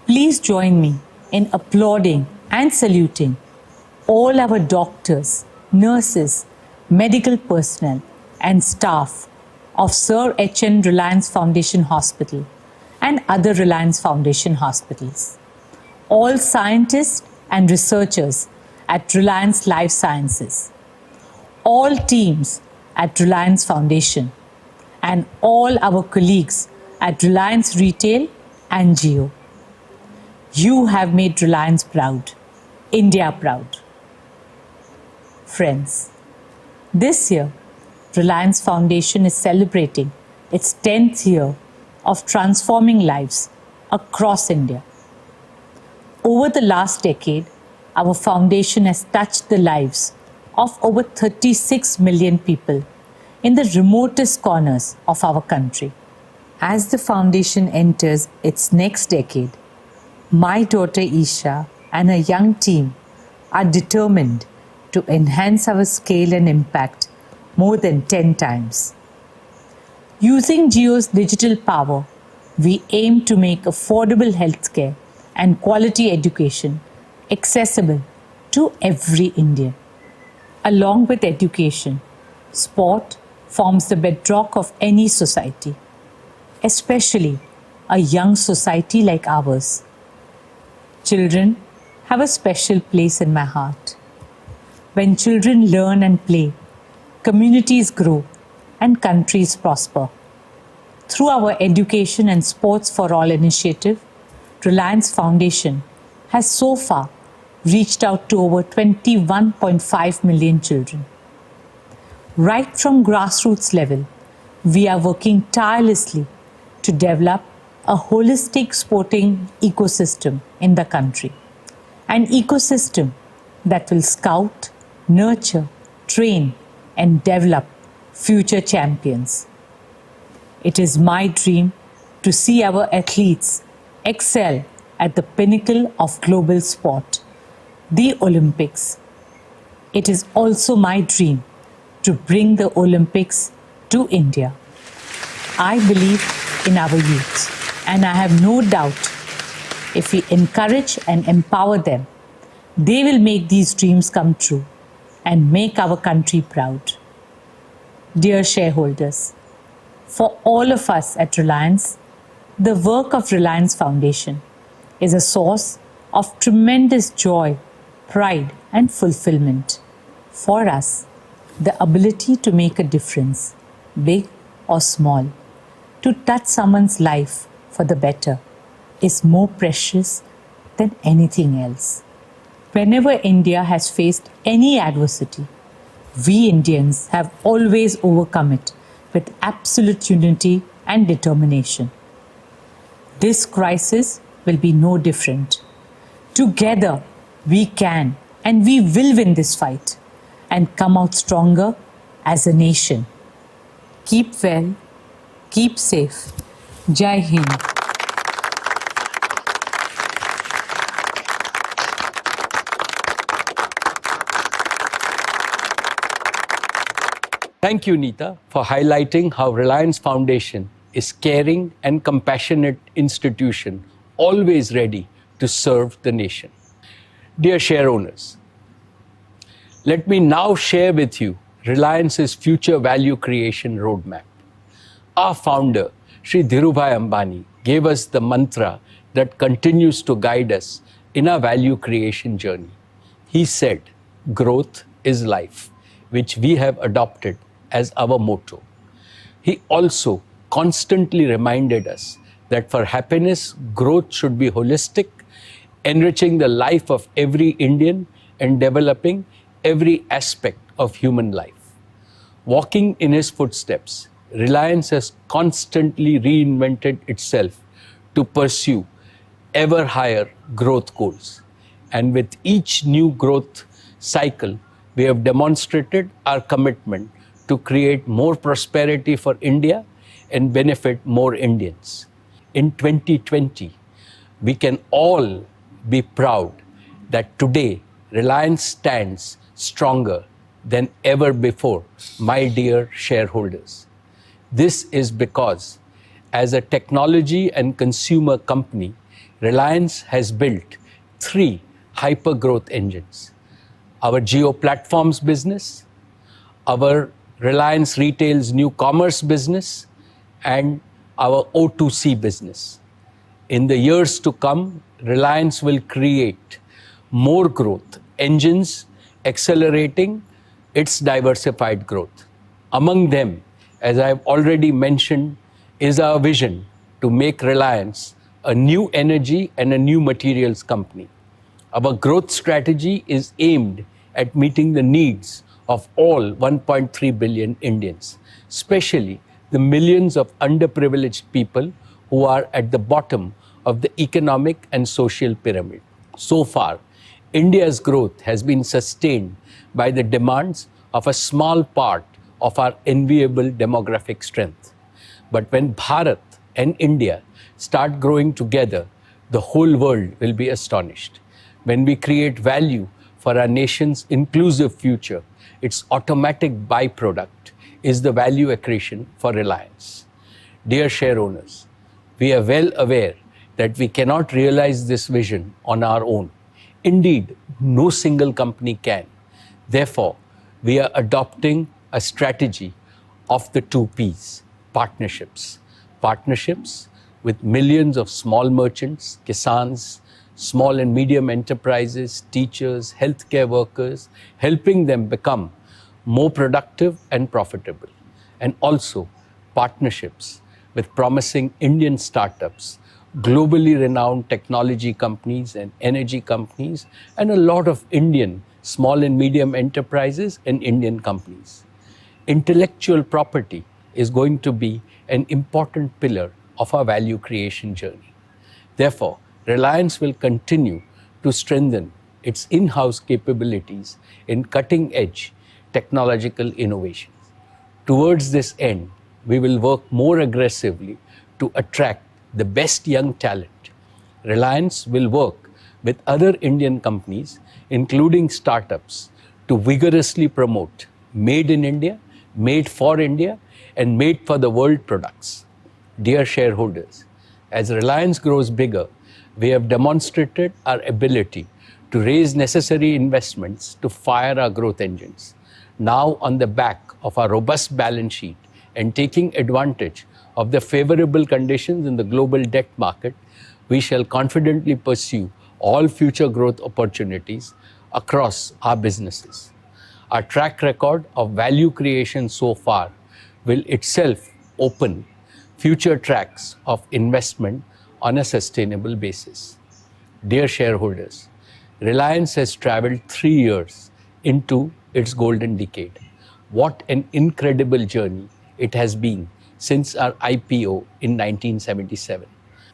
Please join me in applauding and saluting all our doctors, nurses, medical personnel and staff of Sir H.N. Reliance Foundation Hospital and other Reliance Foundation hospitals. All scientists and researchers at Reliance Life Sciences. All teams at Reliance Foundation and all our colleagues at Reliance Retail and Jio. You have made Reliance proud, India proud. Friends, this year, Reliance Foundation is celebrating its 10th year of transforming lives across India. Over the last decade, our foundation has touched the lives of over 36 million people in the remotest corners of our country. As the foundation enters its next decade, my daughter Isha and her young team are determined to enhance our scale and impact more than 10 times. Using Jio's digital power, we aim to make affordable healthcare and quality education accessible to every Indian. Along with education, sport forms the bedrock of any society, especially a young society like ours. Children have a special place in my heart. When children learn and play, communities grow and countries prosper. Through our Education and Sports for All initiative, Reliance Foundation has so far reached out to over 21.5 million children. Right from grassroots level, we are working tirelessly to develop a holistic sporting ecosystem in the country. An ecosystem that will scout, nurture, train, and develop future champions. It is my dream to see our athletes excel at the pinnacle of global sport, the Olympics. It is also my dream to bring the Olympics to India. I believe in our youth, and I have no doubt if we encourage and empower them, they will make these dreams come true and make our country proud. Dear shareholders, for all of us at Reliance, the work of Reliance Foundation is a source of tremendous joy, pride, and fulfillment. For us, the ability to make a difference, big or small, to touch someone's life for the better, is more precious than anything else. Whenever India has faced any adversity, we Indians have always overcome it with absolute unity and determination. This crisis will be no different. Together, we can and we will win this fight and come out stronger as a nation. Keep well, keep safe. Jai Hind. Thank you, Neeta, for highlighting how Reliance Foundation is caring and compassionate institution, always ready to serve the nation. Dear share owners, let me now share with you Reliance's future value creation roadmap. Our founder, Shri Dhirubhai Ambani, gave us the mantra that continues to guide us in our value creation journey. He said, "Growth is life," which we have adopted as our motto. He also constantly reminded us that for happiness, growth should be holistic, enriching the life of every Indian and developing every aspect of human life. Walking in his footsteps, Reliance has constantly reinvented itself to pursue ever higher growth goals. And with each new growth cycle, we have demonstrated our commitment to create more prosperity for India and benefit more Indians. In 2020, we can all be proud that today Reliance stands stronger than ever before, my dear shareholders. This is because, as a technology and consumer company, Reliance has built 3 hyper-growth engines: our Jio Platforms business, our Reliance Retail's new commerce business, and our O2C business. In the years to come, Reliance will create more growth engines, accelerating its diversified growth. Among them, as I've already mentioned, is our vision to make Reliance a new energy and a new materials company. Our growth strategy is aimed at meeting the needs of all 1.3 billion Indians, especially the millions of underprivileged people who are at the bottom of the economic and social pyramid. So far, India's growth has been sustained by the demands of a small part of our enviable demographic strength. But when Bharat and India start growing together, the whole world will be astonished. When we create value for our nation's inclusive future, its automatic byproduct is the value accretion for Reliance. Dear share owners, we are well aware that we cannot realize this vision on our own. Indeed, no single company can. Therefore, we are adopting a strategy of the 2 Ps, partnerships. Partnerships with millions of small merchants, kisans, small and medium enterprises, teachers, healthcare workers, helping them become more productive and profitable. And also partnerships with promising Indian startups, globally renowned technology companies and energy companies, and a lot of Indian small and medium enterprises and Indian companies. Intellectual property is going to be an important pillar of our value creation journey. Therefore, Reliance will continue to strengthen its in-house capabilities in cutting-edge technological innovations. Towards this end, we will work more aggressively to attract the best young talent. Reliance will work with other Indian companies, including startups, to vigorously promote made in India, made for India, and made for the world products. Dear shareholders, as Reliance grows bigger, we have demonstrated our ability to raise necessary investments to fire our growth engines. Now, on the back of our robust balance sheet and taking advantage of the favorable conditions in the global debt market, we shall confidently pursue all future growth opportunities across our businesses. Our track record of value creation so far will itself open future tracks of investment on a sustainable basis. Dear shareholders, Reliance has traveled 3 years into its golden decade. What an incredible journey it has been since our IPO in 1977.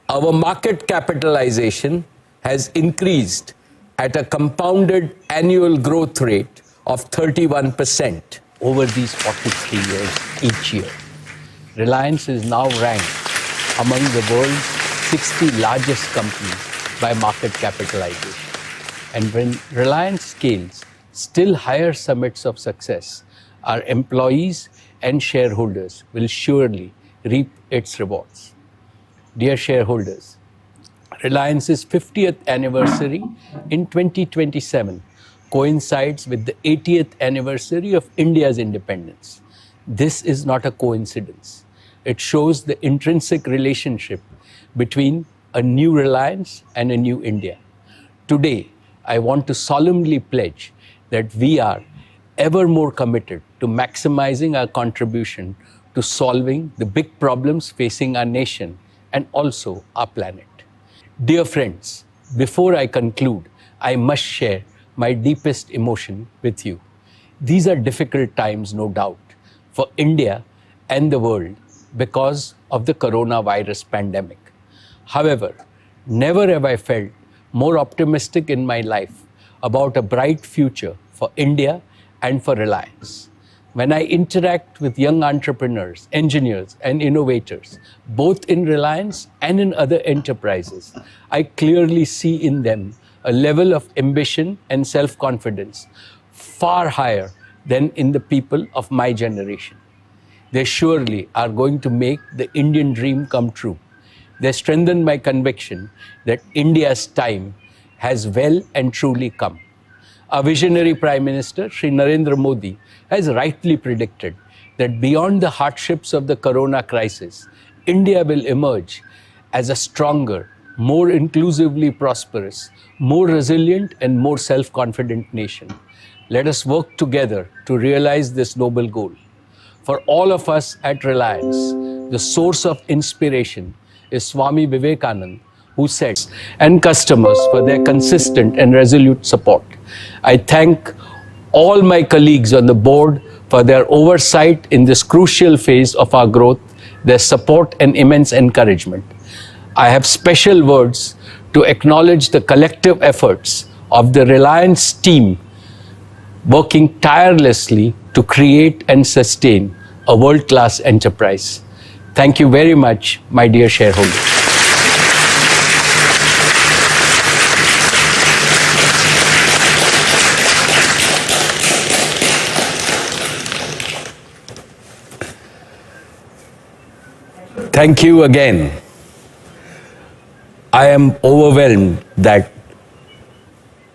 Our market capitalization has increased at a compounded annual growth rate of 31% over these 43 years each year. Reliance is now ranked among the world's 60 largest companies by market capitalization. And when Reliance scales still higher summits of success, our employees and shareholders will surely reap its rewards. Dear shareholders, Reliance's 50th anniversary in 2027 coincides with the 80th anniversary of India's independence. This is not a coincidence. It shows the intrinsic relationship between a new Reliance and a new India. Today, I want to solemnly pledge that we are ever more committed to maximizing our contribution to solving the big problems facing our nation and also our planet. Dear friends, before I conclude, I must share my deepest emotion with you. These are difficult times, no doubt, for India and the world because of the coronavirus pandemic. However, never have I felt more optimistic in my life about a bright future for India and for Reliance. When I interact with young entrepreneurs, engineers, and innovators, both in Reliance and in other enterprises, I clearly see in them a level of ambition and self-confidence far higher than in the people of my generation. They surely are going to make the Indian dream come true. They strengthen my conviction that India's time has well and truly come. Our visionary Prime Minister, Shri Narendra Modi, has rightly predicted that beyond the hardships of the corona crisis, India will emerge as a stronger, more inclusively prosperous, more resilient and more self-confident nation. Let us work together to realize this noble goal. For all of us at Reliance, the source of inspiration is Swami Vivekananda, who said, and customers for their consistent and resolute support. I thank all my colleagues on the board for their oversight in this crucial phase of our growth, their support and immense encouragement. I have special words to acknowledge the collective efforts of the Reliance team working tirelessly to create and sustain a world-class enterprise. Thank you very much, my dear shareholders. Thank you again. I am overwhelmed that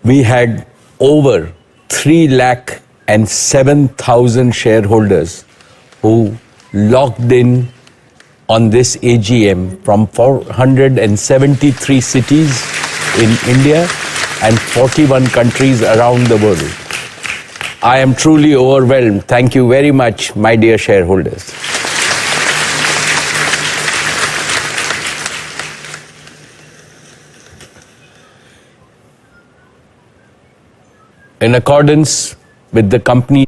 we had over 307,000 shareholders who logged in on this AGM from 473 cities in India and 41 countries around the world. I am truly overwhelmed. Thank you very much, my dear shareholders. In accordance with the company